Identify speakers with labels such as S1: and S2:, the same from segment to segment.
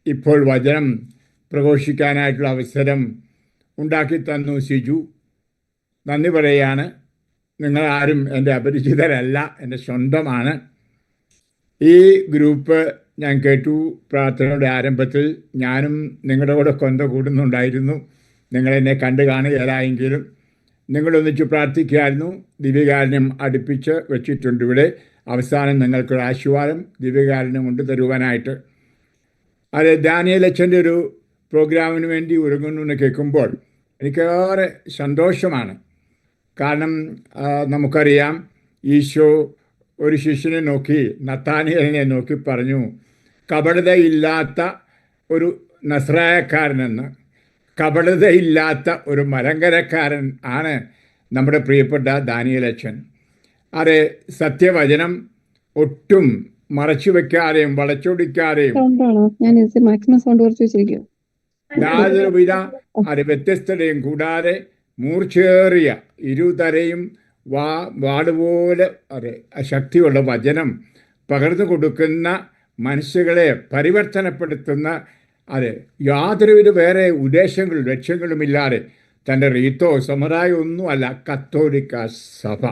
S1: ഇപ്പോൾ വചനം പ്രഘോഷിക്കാനായിട്ടുള്ള അവസരം ഉണ്ടാക്കി തന്നു സിജു. നന്ദി പറയുകയാണ്. നിങ്ങൾ ആരും എൻ്റെ അപരിചിതരല്ല, എൻ്റെ സ്വന്തമാണ്. ഈ ഗ്രൂപ്പ് ഞാൻ കേട്ടു. പ്രാർത്ഥനയുടെ ആരംഭത്തിൽ ഞാനും നിങ്ങളുടെ കൂടെ കൊന്ത കൂടുന്നുണ്ടായിരുന്നു. നിങ്ങളെന്നെ കണ്ടു കാണുകയില്ലായെങ്കിലും നിങ്ങളൊന്നിച്ച് പ്രാർത്ഥിക്കുകയായിരുന്നു. ദിവ്യകാരുണ്യം അടുപ്പിച്ച് വെച്ചിട്ടുണ്ട് ഇവിടെ. അവസാനം നിങ്ങൾക്കൊരു ആശീർവാദം ദിവ്യകാരുണ്യം കൊണ്ട് തരുവാനായിട്ട്. അത് ദാനിയേൽ അച്ഛൻ്റെ ഒരു പ്രോഗ്രാമിന് വേണ്ടി ഒരുങ്ങുന്നു എന്ന് കേൾക്കുമ്പോൾ എനിക്കേറെ സന്തോഷമാണ്. കാരണം നമുക്കറിയാം, ഈശോ ഒരു ശിഷ്യനെ നോക്കി, നത്താനിയേലിനെ നോക്കി പറഞ്ഞു, കപടതയില്ലാത്ത ഒരു നസ്രായക്കാരനെന്ന്. കപടതയില്ലാത്ത ഒരു മലങ്കരക്കാരൻ ആണ് നമ്മുടെ പ്രിയപ്പെട്ട ദാനിയേൽ അച്ഛൻ. അത് സത്യവചനം ഒട്ടും മറച്ചു വെക്കാതെയും വളച്ചൊടിക്കാതെയും യാതൊരുവിധ അത് വ്യത്യസ്തതയും കൂടാതെ മൂർച്ചേറിയ ഇരുതരയും വാടുപോലെ ശക്തിയുള്ള വചനം പകർന്നു കൊടുക്കുന്ന, മനുഷ്യകളെ പരിവർത്തനപ്പെടുത്തുന്ന, യാതൊരുവിധ വേറെ ഉദ്ദേശങ്ങളും ലക്ഷ്യങ്ങളുമില്ലാതെ തൻ്റെ റീത്തോ സമുദായം ഒന്നുമല്ല കത്തോലിക്ക സഭ.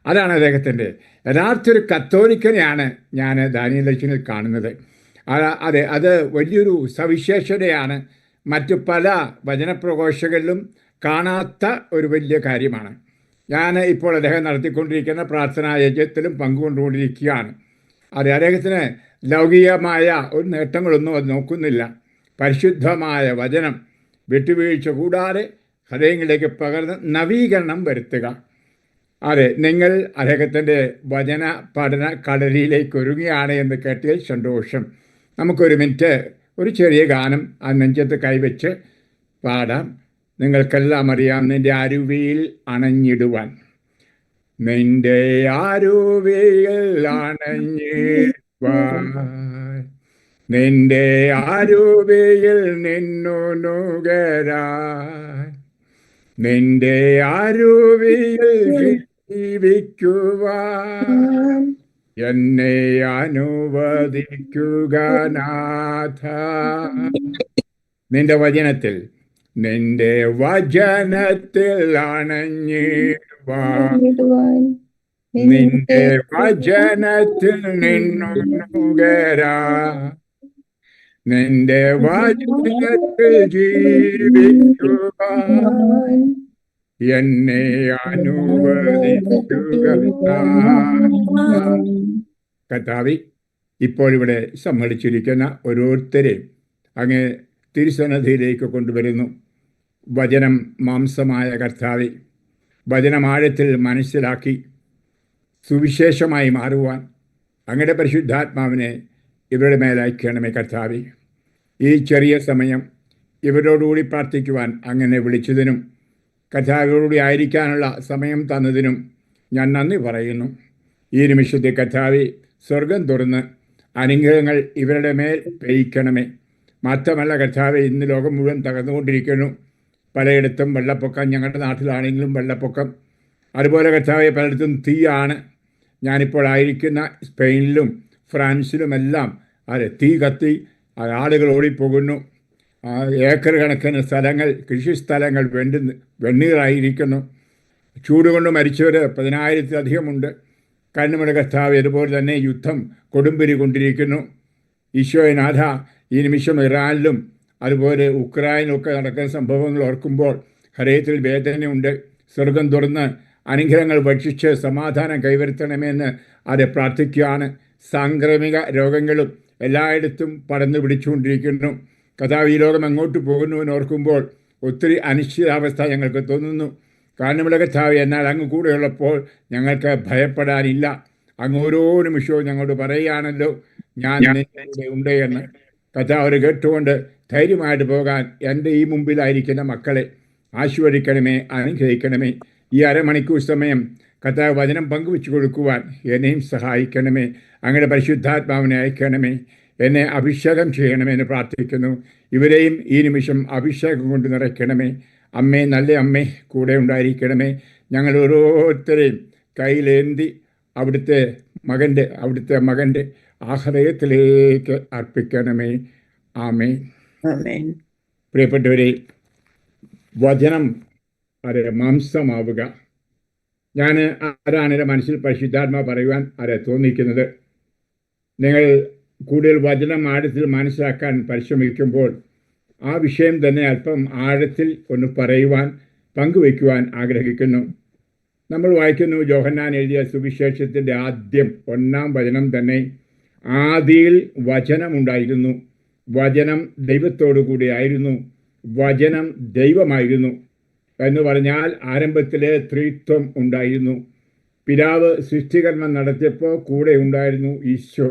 S1: അതാണ് അദ്ദേഹത്തിൻ്റെ യഥാർത്ഥ ഒരു കത്തോലിക്കനെയാണ് ഞാൻ ദാനിയേൽ അച്ഛനിൽ കാണുന്നത്. അത് വലിയൊരു സവിശേഷതയാണ്. മറ്റു പല വചനപ്രഘോഷകളിലും കാണാത്ത ഒരു വലിയ കാര്യമാണ്. ഞാൻ ഇപ്പോൾ അദ്ദേഹം നടത്തിക്കൊണ്ടിരിക്കുന്ന പ്രാർത്ഥനാ യജ്ഞത്തിലും പങ്കുകൊണ്ടുകൊണ്ടിരിക്കുകയാണ്. അദ്ദേഹത്തിന് ലൗകികമായ ഒരു നേട്ടങ്ങളൊന്നും അത് നോക്കുന്നില്ല. പരിശുദ്ധമായ വചനം വിട്ടുവീഴ്ച കൂടാതെ ഹൃദയങ്ങളിലേക്ക് പകർന്ന് നവീകരണം വരുത്തുക. നിങ്ങൾ അദ്ദേഹത്തിൻ്റെ വചന പഠന കടലിലേക്ക് ഒരുങ്ങുകയാണ് എന്ന് കേട്ടതിൽ സന്തോഷം. നമുക്കൊരു മിനിറ്റ് ഒരു ചെറിയ ഗാനം ആ നെഞ്ചത്ത് കൈവച്ച് പാടാം. നിങ്ങൾക്കെല്ലാം അറിയാം, നിൻ്റെ അരുവിയിൽ അണഞ്ഞിടുവാൻ. നിൻ്റെ അരുവിയിൽ അണഞ്ഞിടുവാൻ, നിൻ്റെ അരുവിയിൽ നിന്നു നുകരാൻ, നിൻ്റെ അരുവിയിൽ ജീവിക്കുവാൻ എന്നെ അനുവദിക്കുക നാഥ. നിന്റെ വചനത്തിൽ, നിന്റെ വചനത്തിൽ അണഞ്ഞിടുവാൻ, നിന്റെ വചനത്തിൽ നിന്നു നുകരാൻ, നിന്റെ വചനത്തിൽ ജീവിക്കുവാൻ എന്നെ അനുവദിക്കുക. കർത്താവേ, ഇപ്പോൾ ഇവിടെ സമ്മേളിച്ചിരിക്കുന്ന ഓരോരുത്തരെയും അങ്ങ് തിരുസന്നിധിയിലേക്ക് കൊണ്ടുവരുന്നു. വചനം മാംസമായ കർത്താവേ, വചനം ആഴത്തിൽ മനസ്സിലാക്കി സുവിശേഷമായി മാറുവാൻ അങ്ങയുടെ പരിശുദ്ധാത്മാവിനെ ഇവരുടെ മേലയക്കണമേ കർത്താവേ. ഈ ചെറിയ സമയം ഇവരോടുകൂടി പ്രാർത്ഥിക്കുവാൻ അങ്ങനെ വിളിച്ചതിനും കർത്താവിനോടുകൂടി ആയിരിക്കാനുള്ള സമയം തന്നതിനും ഞാൻ നന്ദി പറയുന്നു. ഈ നിമിഷത്തെ കർത്താവേ, സ്വർഗം തുറന്ന് അനുഗ്രഹങ്ങൾ ഇവരുടെ മേൽ പെയ്ക്കണമേ. മാത്രമല്ല കർത്താവേ, ഇന്ന് ലോകം മുഴുവൻ തകർന്നുകൊണ്ടിരിക്കുന്നു. പലയിടത്തും വെള്ളപ്പൊക്കം, ഞങ്ങളുടെ നാട്ടിലാണെങ്കിലും വെള്ളപ്പൊക്കം. അതുപോലെ കർത്താവേ, പലയിടത്തും തീയാണ്. ഞാനിപ്പോൾ ആയിരിക്കുന്ന സ്പെയിനിലും ഫ്രാൻസിലുമെല്ലാം തീ കത്തി ആളുകൾ ഓടിപ്പോകുന്നു. ഏക്കർ കണക്കിന് സ്ഥലങ്ങൾ, കൃഷിസ്ഥലങ്ങൾ വെണ്ണീറായിരിക്കുന്നു. ചൂട് കൊണ്ട് മരിച്ചവർ 10,000-ലധികമുണ്ട്. കണ്ണുമല കർത്താവ്, അതുപോലെ തന്നെ യുദ്ധം കൊടുമ്പിരി കൊണ്ടിരിക്കുന്നു. ഈശോനാഥ, ഈ നിമിഷം ഇറാനിലും അതുപോലെ ഉക്രൈനിലൊക്കെ നടക്കുന്ന സംഭവങ്ങൾ ഓർക്കുമ്പോൾ ഹൃദയത്തിൽ വേദനയുണ്ട്. സ്വർഗം തുറന്ന് അനുഗ്രഹങ്ങൾ ഭക്ഷിച്ച് സമാധാനം കൈവരുത്തണമെന്ന് പ്രാർത്ഥിക്കുകയാണ്. സാംക്രമിക രോഗങ്ങളും എല്ലായിടത്തും പടർന്നു പിടിച്ചുകൊണ്ടിരിക്കുന്നു. കർത്താവ്, ഈ ലോകം എങ്ങോട്ട് പോകുന്നുവെന്ന് ഓർക്കുമ്പോൾ ഒത്തിരി അനിശ്ചിതാവസ്ഥ ഞങ്ങൾക്ക് തോന്നുന്നു. കാരണം കർത്താവ്, എന്നാൽ അങ്ങ് കൂടെയുള്ളപ്പോൾ ഞങ്ങൾക്ക് ഭയപ്പെടാനില്ല. അങ്ങ് ഓരോ നിമിഷവും ഞങ്ങളോട് പറയുകയാണല്ലോ, ഞാൻ നിന്റെ ഉണ്ട് എന്ന്. കർത്താവ് കേട്ടുകൊണ്ട് ധൈര്യമായിട്ട് പോകാൻ എൻ്റെ ഈ മുമ്പിലായിരിക്കുന്ന മക്കളെ ആശീർവദിക്കണമേ, അനുഗ്രഹിക്കണമേ. ഈ അരമണിക്കൂർ സമയം കർത്താവ് വചനം പങ്കുവെച്ചു കൊടുക്കുവാൻ എന്നെയും സഹായിക്കണമേ. അങ്ങയുടെ പരിശുദ്ധാത്മാവിനെ അയക്കണമേ. എന്നെ അഭിഷേകം ചെയ്യണമെന്ന് പ്രാർത്ഥിക്കുന്നു. ഇവരെയും ഈ നിമിഷം അഭിഷേകം കൊണ്ട് നിറയ്ക്കണമേ. അമ്മേ, നല്ല അമ്മേ, കൂടെ ഉണ്ടായിരിക്കണമേ. ഞങ്ങൾ ഓരോരുത്തരെയും കയ്യിലേന്തി അവിടുത്തെ മകൻ്റെ ആ ഹൃദയത്തിലേക്ക് അർപ്പിക്കണമേ. ആമേൻ.
S2: ആമേൻ.
S1: പ്രിയപ്പെട്ടവരെ, വചനം അത് മാംസമാവുക. ഞാൻ ആരാണ് എൻ്റെ മനസ്സിൽ പരിശുദ്ധാത്മാ പറയുവാൻ തോന്നിക്കുന്നത്. നിങ്ങൾ കൂടുതൽ വചനം ആഴത്തിൽ മനസ്സിലാക്കാൻ പരിശ്രമിക്കുമ്പോൾ ആ വിഷയം തന്നെ അല്പം ആഴത്തിൽ ഒന്ന് പറയുവാൻ, പങ്കുവയ്ക്കുവാൻ ആഗ്രഹിക്കുന്നു. നമ്മൾ വായിക്കുന്നു, യോഹന്നാൻ എഴുതിയ സുവിശേഷത്തിൻ്റെ ആദ്യം 1-ാം വചനം തന്നെ, ആദിയിൽ വചനമുണ്ടായിരുന്നു, വചനം ദൈവത്തോടു കൂടിയായിരുന്നു, വചനം ദൈവമായിരുന്നു എന്ന് പറഞ്ഞാൽ ആരംഭത്തിലെ ത്രിത്വം ഉണ്ടായിരുന്നു. പിതാവ് സൃഷ്ടികർമ്മം നടത്തിയപ്പോൾ കൂടെ ഉണ്ടായിരുന്നു ഈശോ.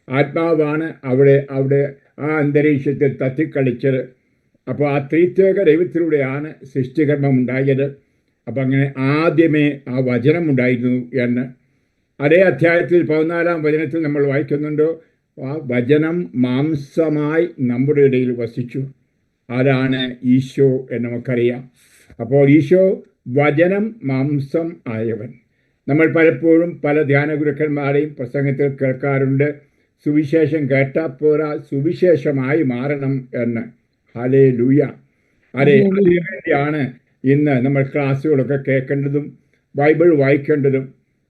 S1: ആത്മാവാണ് അവിടെ ആ അന്തരീക്ഷത്തിൽ തത്തിക്കളിച്ചത്. അപ്പോൾ ആ ത്രിത്വേക ദൈവത്തിലൂടെയാണ് സൃഷ്ടികർമ്മം ഉണ്ടായത്. അപ്പം അങ്ങനെ ആദ്യമേ ആ വചനം ഉണ്ടായിരുന്നു എന്ന് അതേ അധ്യായത്തിൽ 14-ാം വചനത്തിൽ നമ്മൾ വായിക്കുന്നുണ്ടോ, ആ വചനം മാംസമായി നമ്മുടെ ഇടയിൽ വസിച്ചു. അതാണ് ഈശോ എന്ന് നമുക്കറിയാം. അപ്പോൾ ഈശോ വചനം മാംസം ആയവൻ. നമ്മൾ പലപ്പോഴും പല ധ്യാന ഗുരുക്കന്മാരെയും പ്രസംഗത്തിൽ കേൾക്കാറുണ്ട്, സുവിശേഷം കേട്ടാൽ പോരാ, സുവിശേഷമായി മാറണം എന്ന്. ഹല്ലേലൂയ. അതിനുവേണ്ടിയാണ് ഇന്ന് നമ്മൾ ക്ലാസ്സുകളൊക്കെ കേൾക്കേണ്ടതും ബൈബിൾ വായിക്കേണ്ടതും.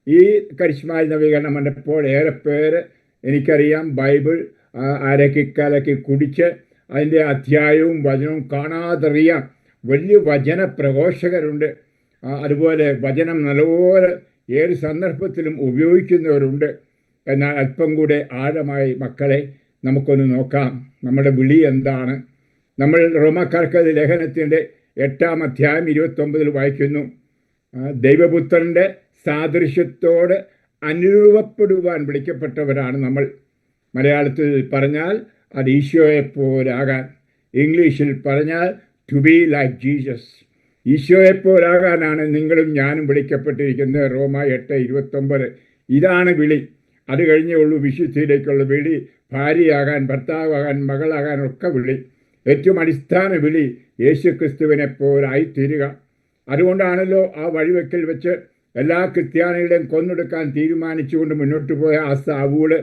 S1: ഈ കരിസ്മാൽ നവീകരണം വന്നപ്പോൾ ഏറെ പേര് എനിക്കറിയാം ബൈബിൾ അരക്കി കുടിച്ച് അതിൻ്റെ അധ്യായവും വചനവും കാണാതറിയാം വലിയ വചന പ്രഘോഷകരുണ്ട്. അതുപോലെ വചനം നല്ലപോലെ ഏത് സന്ദർഭത്തിലും ഉപയോഗിക്കുന്നവരുണ്ട്. എന്നാൽ അല്പം കൂടെ ആഴമായി മക്കളെ നമുക്കൊന്ന് നോക്കാം, നമ്മുടെ വിളി എന്താണ്. നമ്മൾ റോമാക്കാർക്ക് ലേഖനത്തിൻ്റെ 8-ാം അധ്യായം 29 വായിക്കുന്നു, ദൈവപുത്രൻ്റെ സാദൃശ്യത്തോട് അനുരൂപപ്പെടുവാൻ വിളിക്കപ്പെട്ടവരാണ് നമ്മൾ. മലയാളത്തിൽ പറഞ്ഞാൽ അത് ഈശോയെപ്പോലാകാൻ, ഇംഗ്ലീഷിൽ പറഞ്ഞാൽ ടു ബി ലൈക്ക് ജീസസ്. ഈശോയെപ്പോലാകാനാണ് നിങ്ങളും ഞാനും വിളിക്കപ്പെട്ടിരിക്കുന്നത്. റോമ 8:29. ഇതാണ് വിളി. അത് കഴിഞ്ഞേ ഉള്ളൂ വിശുദ്ധിയിലേക്കുള്ള വിളി. ഭാര്യയാകാൻ, ഭർത്താവാകാൻ, മകളാകാൻ ഒക്കെ വിളി. ഏറ്റവും അടിസ്ഥാന വിളി യേശുക്രിസ്തുവിനെ പോലായിത്തീരുക. അതുകൊണ്ടാണല്ലോ ആ വഴിവെക്കൽ വെച്ച് എല്ലാ ക്രിസ്ത്യാനികളെയും കൊന്നൊടുക്കാൻ തീരുമാനിച്ചുകൊണ്ട് മുന്നോട്ട് പോയ ആ സാവൂള്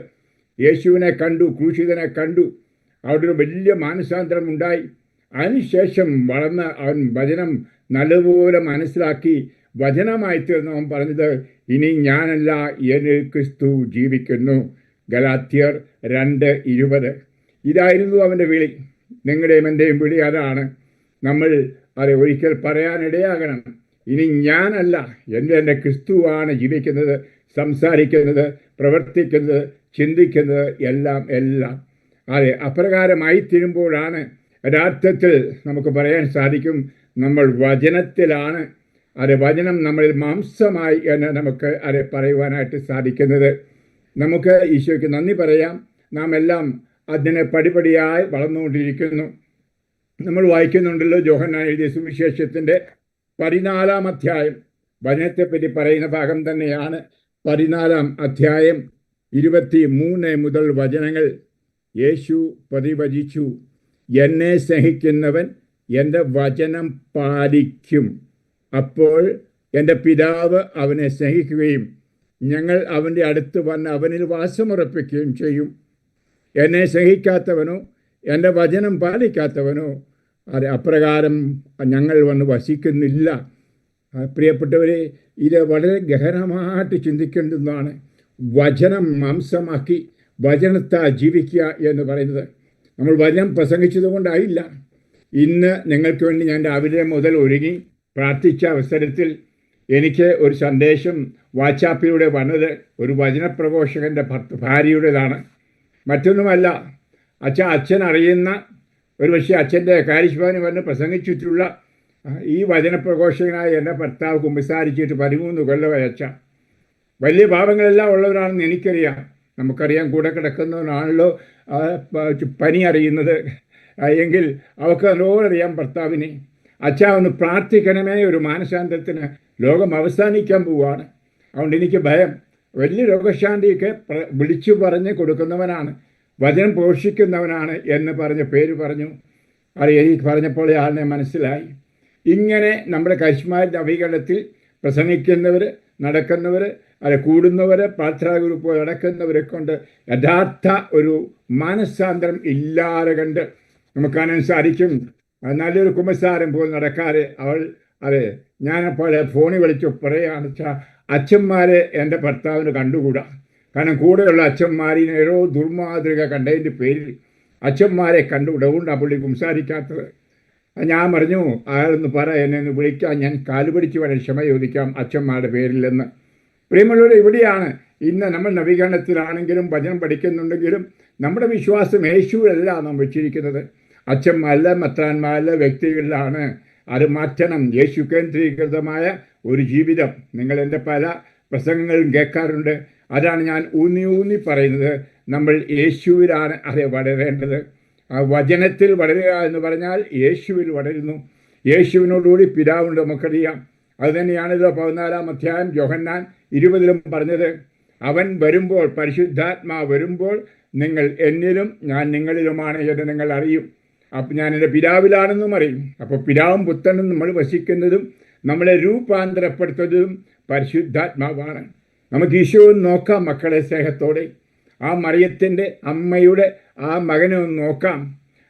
S1: യേശുവിനെ കണ്ടു, ക്രൂശിതനെ കണ്ടു. അവിടെ ഒരു വലിയ മാനസാന്തരം ഉണ്ടായി. അതിനുശേഷം വളർന്ന അവൻ വചനം നല്ലപോലെ മനസ്സിലാക്കി വചനമായി തീർന്ന് അവൻ പറഞ്ഞത്, ഇനി ഞാനല്ല, എന്നിൽ ക്രിസ്തു ജീവിക്കുന്നു. ഗലാത്യർ 2:20. ഇതായിരുന്നു അവൻ്റെ വിളി. നിങ്ങളുടെയും എൻ്റെയും വിളി അതാണ്. നമ്മൾ അത് ഒരിക്കൽ പറയാനിടയാകണം. ഇനി ഞാനല്ല, എൻ്റെ ക്രിസ്തുവാണ് ജീവിക്കുന്നത്, സംസാരിക്കുന്നത്, പ്രവർത്തിക്കുന്നത്, ചിന്തിക്കുന്നത്, എല്ലാം. അതെ, അപ്രകാരമായി തീരുമ്പോഴാണ് യഥാർത്ഥത്തിൽ നമുക്ക് പറയാൻ സാധിക്കും നമ്മൾ വചനത്തിലാണ്. അത് വചനം നമ്മളിൽ മാംസമായി എന്ന് നമുക്ക് അത് പറയുവാനായിട്ട് സാധിക്കുന്നത്. നമുക്ക് ഈശോയ്ക്ക് നന്ദി പറയാം. നാം എല്ലാം അതിനെ പടിപടിയായി വളർന്നുകൊണ്ടിരിക്കുന്നു. നമ്മൾ വായിക്കുന്നുണ്ടല്ലോ, യോഹന്നാൻ എഴുതിയ സുവിശേഷത്തിൻ്റെ 14-ാം അധ്യായം വചനത്തെപ്പറ്റി പറയുന്ന ഭാഗം തന്നെയാണ്. 14-ാം അധ്യായം 23 മുതൽ വചനങ്ങൾ. യേശു പ്രതിവചിച്ചു, എന്നെ സ്നേഹിക്കുന്നവൻ എൻ്റെ വചനം പാലിക്കും. അപ്പോൾ എൻ്റെ പിതാവ് അവനെ സ്നേഹിക്കുകയും ഞങ്ങൾ അവൻ്റെ അടുത്ത് വന്ന് അവനിൽ വാസമുറപ്പിക്കുകയും ചെയ്യും. എന്നെ സ്നേഹിക്കാത്തവനോ എൻ്റെ വചനം പാലിക്കാത്തവനോ അത് അപ്രകാരം ഞങ്ങൾ വന്ന് വസിക്കുന്നില്ല. പ്രിയപ്പെട്ടവരെ, ഇത് വളരെ ഗഹനമായിട്ട് ചിന്തിക്കേണ്ടുന്നതാണ്. വചനം മാംസമാക്കി വചനത്താൽ ജീവിക്കുക എന്ന് പറയുന്നത്. നമ്മൾ വചനം പ്രസംഗിച്ചത് കൊണ്ടായില്ല. ഇന്ന് നിങ്ങൾക്ക് വേണ്ടി ഞാൻ രാവിലെ മുതൽ ഒരുങ്ങി പ്രാർത്ഥിച്ച അവസരത്തിൽ എനിക്ക് ഒരു സന്ദേശം വാട്സാപ്പിലൂടെ വന്നത് ഒരു വചനപ്രഘോഷകൻ്റെ ഭാര്യയുടേതാണ്. മറ്റൊന്നുമല്ല, അച്ഛൻ അറിയുന്ന ഒരു പക്ഷേ അച്ഛൻ്റെ കാരിശ്വാനി വന്ന് പ്രസംഗിച്ചിട്ടുള്ള ഈ വചനപ്രഘോഷകനായ എൻ്റെ ഭർത്താവ് കുമ്പസാരിച്ചിട്ട് 13 കൊല്ലമായി. വലിയ പാപങ്ങളെല്ലാം ഉള്ളവരാണെന്ന് എനിക്കറിയാം. നമുക്കറിയാം, കൂടെ കിടക്കുന്നവനാണല്ലോ പനി അറിയുന്നത്. എങ്കിൽ അവൾക്ക് നല്ലോണം അറിയാം ഭർത്താവിനെ. ഒന്ന് പ്രാർത്ഥിക്കണമേ, ഒരു മാനസാന്തരത്തിന്. ലോകം അവസാനിക്കാൻ പോവുകയാണ്. അതുകൊണ്ട് എനിക്ക് ഭയം. വലിയ രോഗശാന്തിയൊക്കെ വിളിച്ചു പറഞ്ഞ് കൊടുക്കുന്നവനാണ്, വചനം പോഷിക്കുന്നവനാണ് എന്ന് പറഞ്ഞ പേര് പറഞ്ഞു. എനിക്ക് പറഞ്ഞപ്പോൾ ആളിനെ മനസ്സിലായി. ഇങ്ങനെ നമ്മുടെ കരിസ്മാ നവീകരണത്തിൽ പ്രസംഗിക്കുന്നവർ, നടക്കുന്നവർ, കൂടുന്നവർ, പ്രാർത്ഥനാ ഗ്രൂപ്പ് നടക്കുന്നവരെ കൊണ്ട് യഥാർത്ഥ ഒരു മാനസാന്തരം ഇല്ലാതെ കണ്ട് നമുക്ക് കാണാൻ സാധിക്കും. നല്ലൊരു കുമ്പസാരം പോലും നടക്കാതെ അവൾ അതെ ഞാനപ്പോൾ ഫോണിൽ വിളിച്ചു പറയുകയാണ്, അച്ഛന്മാരെ എൻ്റെ ഭർത്താവിന് കണ്ടുകൂടാ. കാരണം കൂടെയുള്ള അച്ഛന്മാരിന് ഏതോ ദുർമാതൃക കണ്ടതിൻ്റെ പേരിൽ അച്ഛന്മാരെ കണ്ടുകൂടാ. അതുകൊണ്ടാണ് പുള്ളി സംസാരിക്കാത്തത്. ഞാൻ പറഞ്ഞു, അയാളൊന്ന് പറ, എന്നെ ഒന്ന് വിളിക്കാം, ഞാൻ കാലുപിടിച്ച് വേണം ക്ഷമ ചോദിക്കാം അച്ഛന്മാരുടെ പേരിലെന്ന്. പ്രിയമുള്ളവർ, ഇവിടെയാണ് ഇന്ന് നമ്മൾ നവീകരണത്തിലാണെങ്കിലും വചനം പഠിക്കുന്നുണ്ടെങ്കിലും നമ്മുടെ വിശ്വാസം യേശുവിലല്ല നാം വെച്ചിരിക്കുന്നത്. അച്ഛന്മാരല്ല, മെത്രാന്മാരല്ല, വ്യക്തികളിലാണ്. അത് മാറ്റണം. യേശു കേന്ദ്രീകൃതമായ ഒരു ജീവിതം. നിങ്ങൾ എൻ്റെ പല പ്രസംഗങ്ങളും കേൾക്കാറുണ്ട്. അതാണ് ഞാൻ ഊന്നി പറയുന്നത്. നമ്മൾ യേശുവിലാണ് അത് വളരേണ്ടത്. ആ വചനത്തിൽ വളരുക എന്ന് പറഞ്ഞാൽ യേശുവിൽ വളരുന്നു. യേശുവിനോടുകൂടി പിതാവുണ്ട്, നമുക്കറിയാം. അതുതന്നെയാണിത് 14-ാം അധ്യായം യോഹന്നാൻ 20 പറഞ്ഞത്. അവൻ വരുമ്പോൾ, പരിശുദ്ധാത്മാ വരുമ്പോൾ, നിങ്ങൾ എന്നിലും ഞാൻ നിങ്ങളിലുമാണ് എന്ന് നിങ്ങൾ അറിയും. അപ്പം ഞാൻ എൻ്റെ പിതാവിലാണെന്നും അറിയും. അപ്പോൾ പിതാവും പുത്രനും നമ്മൾ വസിക്കുന്നതും നമ്മളെ രൂപാന്തരപ്പെടുത്തുന്നതും പരിശുദ്ധാത്മാവാണ്. നമുക്ക് ഈശോയെ നോക്കാം മക്കളെ സ്നേഹത്തോടെ. ആ മറിയത്തിൻ്റെ അമ്മയുടെ ആ മകനെ ഒന്ന് നോക്കാം.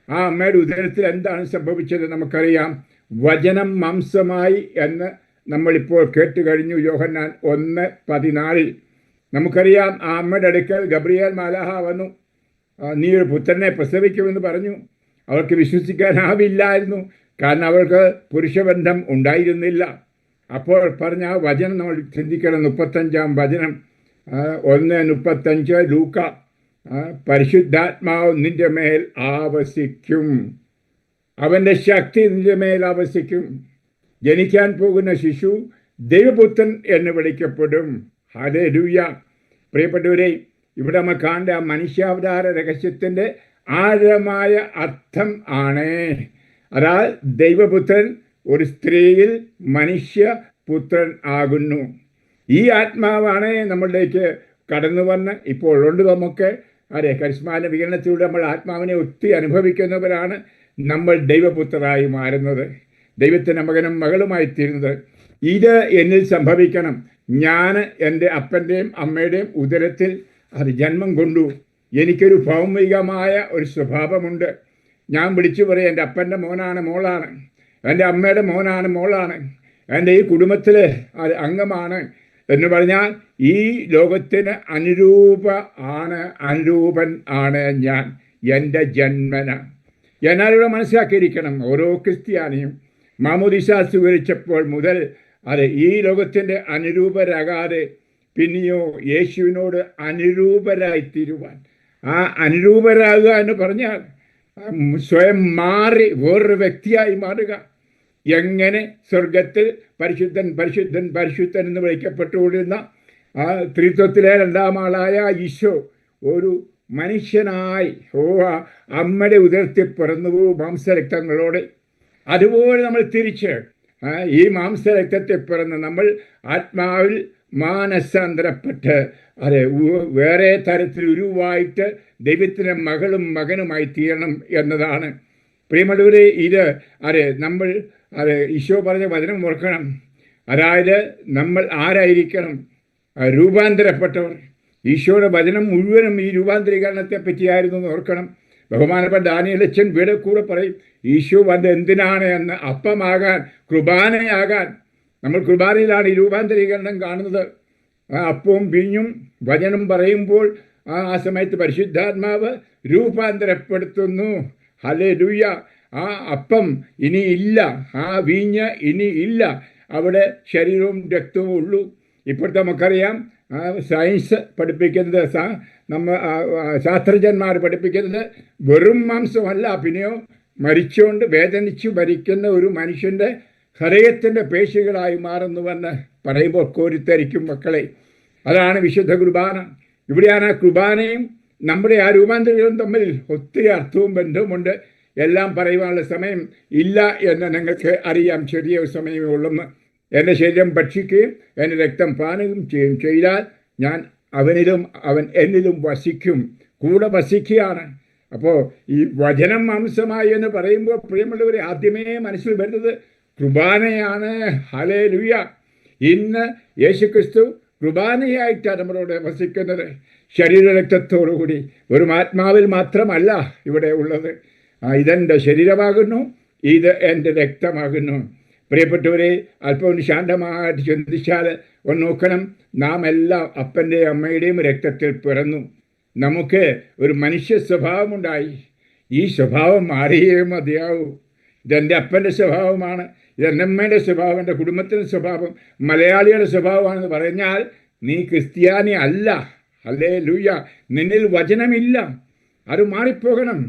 S1: ആ അമ്മയുടെ ഉദരത്തിൽ എന്താണ് സംഭവിച്ചത് നമുക്കറിയാം. വചനം മാംസമായി എന്ന് നമ്മളിപ്പോൾ കേട്ട് കഴിഞ്ഞു. യോഹന്നാൻ 1:14 നമുക്കറിയാം. ആ അമ്മയുടെ അടുക്കൽ ഗബ്രിയേൽ മാലാഹ വന്നു. നീ ഒരു പുത്രനെ പ്രസവിക്കുമെന്ന് പറഞ്ഞു. അവൾക്ക് വിശ്വസിക്കാനാവില്ലായിരുന്നു. കാരണം അവൾക്ക് പുരുഷബന്ധം ഉണ്ടായിരുന്നില്ല. അപ്പോൾ പറഞ്ഞ ആ വചനം നമ്മൾ ചിന്തിക്കണം. 35-ാം വചനം 1:35 ലൂക്ക. പരിശുദ്ധാത്മാവ് നിന്റെ മേൽ ആവസിക്കും, അവൻ്റെ ശക്തി നിന്റെ മേൽ ആവസിക്കും. ജനിക്കാൻ പോകുന്ന ശിശു ദൈവപുത്രൻ എന്ന് വിളിക്കപ്പെടും. ഹല്ലേലൂയ. പ്രിയപ്പെട്ടവരെ, ഇവിടെ നമ്മൾ കാണേണ്ട ആ മനുഷ്യാവതാര രഹസ്യത്തിൻ്റെ ആഴമായ അർത്ഥം ആണ്. അതായത് ദൈവപുത്രൻ ഒരു സ്ത്രീയിൽ മനുഷ്യപുത്രൻ ആകുന്നു. ഈ ആത്മാവാണ് നമ്മളിലേക്ക് കടന്നു വന്ന് ഇപ്പോൾ ഉണ്ട്. നമുക്ക് അതെ കരിസ്മാന വികരണത്തിലൂടെ നമ്മൾ ആത്മാവിനെ ഒത്തിരി അനുഭവിക്കുന്നവരാണ്. നമ്മൾ ദൈവപുത്രരായി മാറുന്നത്, ദൈവത്തിൻ്റെ മകനും മകളുമായി തീരുന്നത്. ഇത് എന്നിൽ സംഭവിക്കണം. ഞാൻ എൻ്റെ അപ്പൻ്റെയും അമ്മയുടെയും ഉദരത്തിൽ അത് ജന്മം കൊണ്ടു. എനിക്കൊരു ഭൗമികമായ ഒരു സ്വഭാവമുണ്ട്. ഞാൻ വിളിച്ചു പറയും എൻ്റെ അപ്പൻ്റെ മോനാണ്, മോളാണ്, എൻ്റെ അമ്മയുടെ മോനാണ്, മോളാണ്, എൻ്റെ ഈ കുടുംബത്തിലെ അംഗമാണ് എന്ന് പറഞ്ഞാൽ ഈ ലോകത്തിന് അനുരൂപൻ ആണ് ഞാൻ, എൻ്റെ ജന്മന. എന്നാലിവിടെ മനസ്സിലാക്കിയിരിക്കണം, ഓരോ ക്രിസ്ത്യാനിയും മാമോദിസ സ്വീകരിച്ചപ്പോൾ മുതൽ അത് ഈ ലോകത്തിൻ്റെ അനുരൂപരാകാതെ പിന്നെയോ യേശുവിനോട് അനുരൂപരായിത്തീരുവാൻ. ആ അനുരൂപരാകുക എന്ന് പറഞ്ഞാൽ സ്വയം മാറി വേറൊരു വ്യക്തിയായി മാറുക. എങ്ങനെ സ്വർഗത്തിൽ പരിശുദ്ധൻ പരിശുദ്ധൻ പരിശുദ്ധൻ എന്ന് വിളിക്കപ്പെട്ടുകൊണ്ടിരുന്ന ആ ത്രിത്വത്തിലെ 2-ാം ആളായ ഈശോ ഒരു മനുഷ്യനായി അമ്മയുടെ ഉദരത്തിൽ പിറന്നു മാംസരക്തങ്ങളോടെ. അതുപോലെ നമ്മൾ തിരിച്ച് ഈ മാംസരക്തത്തിൽ പിറന്ന് നമ്മൾ ആത്മാവിൽ മാനസാന്തരപ്പെട്ട് അതെ വേറെ തരത്തിൽ ഉരുവായിട്ട് ദൈവത്തിൻ്റെ മകളും മകനുമായി തീരണം എന്നതാണ്. പ്രിയമുള്ളവരെ, ഇത് നമ്മൾ ഈശോ പറഞ്ഞ വചനം ഓർക്കണം. അതായത് നമ്മൾ ആരായിരിക്കണം? രൂപാന്തരപ്പെട്ടവർ. ഈശോയുടെ വചനം മുഴുവനും ഈ രൂപാന്തരീകരണത്തെ പറ്റിയായിരുന്നു എന്ന് ഓർക്കണം. ബഹുമാനപ്പെട്ട ദാനിയേലച്ചൻ വീട് കൂടെ പറയും, ഈശോ വന്നത് എന്തിനാണ് എന്ന്. അപ്പമാകാൻ, കുർബാനയാകാൻ. നമ്മൾ കുർബാനയിലാണ് ഈ രൂപാന്തരീകരണം കാണുന്നത്. അപ്പവും വീഞ്ഞും വചനം പറയുമ്പോൾ ആ സമയത്ത് പരിശുദ്ധാത്മാവ് രൂപാന്തരപ്പെടുത്തുന്നു. ഹല്ലേലൂയ. ആ അപ്പം ഇനി ഇല്ല, ആ വീഞ്ഞ് ഇനി ഇല്ല, അവിടെ ശരീരവും രക്തവും ഉള്ളൂ. ഇപ്പോഴത്തെ നമുക്കറിയാം സയൻസ് പഠിപ്പിക്കുന്നത്, ശാസ്ത്രജ്ഞന്മാർ പഠിപ്പിക്കുന്നത് വെറും മാംസമല്ല, പിന്നെയോ മരിച്ചുകൊണ്ട് വേദനിച്ചു മരിക്കുന്ന ഒരു മനുഷ്യൻ്റെ ഹൃദയത്തിൻ്റെ പേശികളായി മാറുന്നുവെന്ന് പറയുമ്പോൾ കോരിത്തരിക്കും മക്കളെ. അതാണ് വിശുദ്ധ കുർബാന. ഇവിടെയാണ് ആ കുർബാനയും നമ്മുടെ ആ രൂപാന്തരവും തമ്മിൽ ഒത്തിരി അർത്ഥവും ബന്ധവുമുണ്ട്. എല്ലാം പറയുവാനുള്ള സമയം ഇല്ല എന്ന് നിങ്ങൾക്ക് അറിയാം. ചെറിയ സമയമേ ഉള്ളെന്ന്. എൻ്റെ ശരീരം ഭക്ഷിക്കുകയും എൻ്റെ രക്തം പാനം ചെയ്താൽ ഞാൻ അവനിലും അവൻ എന്നിലും വസിക്കും. കൂടെ വസിക്കുകയാണ്. അപ്പോൾ ഈ വചനം മാംസമായി എന്ന് പറയുമ്പോൾ പ്രിയമുള്ളവരെ ആദ്യമേ മനസ്സിൽ വരുന്നത് കുർബാനയാണ്. ഹല്ലേലൂയ. ഇന്ന് യേശുക്രിസ്തു കുർബാനയായിട്ടാണ് നമ്മളോട് വസിക്കുന്നത്. ശരീരരക്തത്തോടുകൂടി. വെറും ആത്മാവിൽ മാത്രമല്ല ഇവിടെ ഉള്ളത്. ഇതെൻ്റെ ശരീരമാകുന്നു, ഇത് എൻ്റെ രക്തമാകുന്നു. പ്രിയപ്പെട്ടവരെ, അല്പം ഒന്ന് ശാന്തമായിട്ട് ചിന്തിച്ചാൽ ഒന്ന് നോക്കണം. നാം എല്ലാം അപ്പൻ്റെയും അമ്മയുടെയും രക്തത്തിൽ പിറന്നു. നമുക്ക് ഒരു മനുഷ്യ സ്വഭാവമുണ്ടായി. ഈ സ്വഭാവം മാറിയേ മതിയാവൂ. ഇതെൻ്റെ അപ്പൻ്റെ സ്വഭാവമാണ്, ഇതെൻ്റെ അമ്മയുടെ സ്വഭാവം, എൻ്റെ കുടുംബത്തിൻ്റെ സ്വഭാവം, മലയാളിയുടെ സ്വഭാവമാണെന്ന് പറഞ്ഞാൽ നീ ക്രിസ്ത്യാനി അല്ല. ഹല്ലേലൂയ. നിന്നിൽ വചനമില്ല. അത് മാറിപ്പോകണം.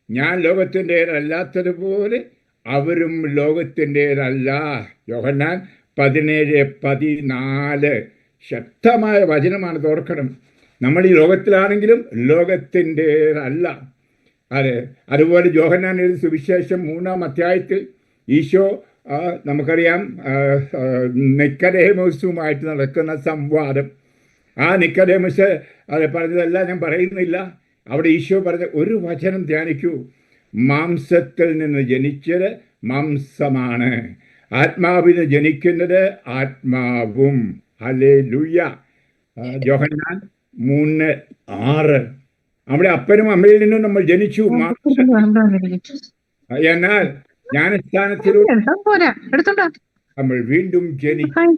S1: ഞാൻ ലോകത്തിൻ്റേതല്ലാത്തതുപോലെ അവരും ലോകത്തിൻ്റേതല്ല. യോഹന്നാൻ 17:14 ശക്തമായ വചനമാണ്. ഓർക്കണം, നമ്മൾ ഈ ലോകത്തിലാണെങ്കിലും ലോകത്തിൻ്റേതല്ല. അതുപോലെ യോഹന്നാൻ എഴുതിയ സുവിശേഷം 3-ാം അധ്യായത്തിൽ ഈശോ നമുക്കറിയാം നിക്കോദേമോസുമായിട്ട് നടക്കുന്ന സംവാദം. നിക്കോദേമോസ് പറഞ്ഞതെല്ലാം ഞാൻ പറയുന്നില്ല. അവിടെ ഈശോ പറഞ്ഞ ഒരു വചനം ധ്യാനിക്കൂ: മാംസത്തിൽ നിന്ന് ജനിച്ചത് മാംസമാണ്, ആത്മാവിന് ജനിക്കുന്നത് ആത്മാവും. ഹല്ലേലൂയ. യോഹന്നാൻ 3:6. അവിടെ അപ്പനും അമ്മയിൽ നിന്നും നമ്മൾ ജനിച്ചു. എന്നാൽ ജ്ഞാനസ്ഥാനത്തിലൂടെ നമ്മൾ വീണ്ടും ജനിക്കും.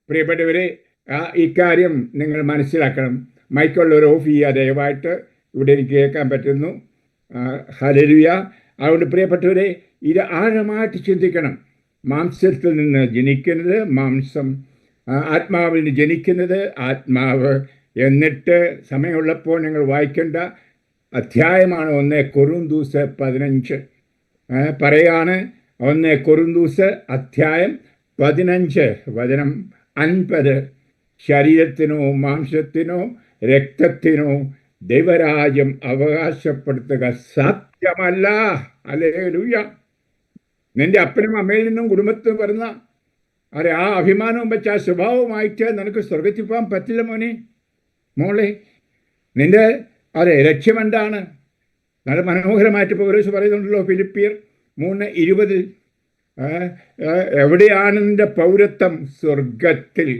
S1: പ്രിയപ്പെട്ടവരെ, ഇക്കാര്യം നിങ്ങൾ മനസ്സിലാക്കണം. മൈക്കുള്ളവർ ഓഫ് ചെയ്യുക ദയവായിട്ട്. ഇവിടെ എനിക്ക് കേൾക്കാൻ പറ്റുന്നു. ഹല്ലേലൂയ. അതുകൊണ്ട് പ്രിയപ്പെട്ടവരെ, ഇത് ആഴമായിട്ട് ചിന്തിക്കണം. മാംസത്തിൽ നിന്ന് ജനിക്കുന്നത് മാംസം, ആത്മാവിന് ജനിക്കുന്നത് ആത്മാവ്. എന്നിട്ട് സമയമുള്ളപ്പോൾ നിങ്ങൾ വായിക്കേണ്ട അധ്യായമാണ് 1 കൊറിന്തോസ് 15. പറയാണ് 1 കൊറിന്തോസ് അധ്യായം 15 വചനം 50. ശരീരത്തിനോ മാംസത്തിനോ രക്തത്തിനോ ദൈവരാജ്യം അവകാശപ്പെടുത്തുക സാധ്യമല്ല. ഹല്ലേലൂയ. നിന്റെ അപ്പനും അമ്മയിൽ നിന്നും കുടുംബത്തിൽ പറഞ്ഞ ആ അഭിമാനവും വെച്ച് ആ സ്വഭാവമായിട്ട് നിനക്ക് സ്വർഗത്തിൽ പോകാൻ പറ്റില്ല മോളെ. നിന്റെ ലക്ഷ്യം എന്താണ്? നല്ല മനോഹരമായിട്ട് പൗലോസ് പറയുന്നുണ്ടല്ലോ ഫിലിപ്പിയർ 3:20. എവിടെയാണ് നിന്റെ പൗരത്വം? സ്വർഗത്തിൽ.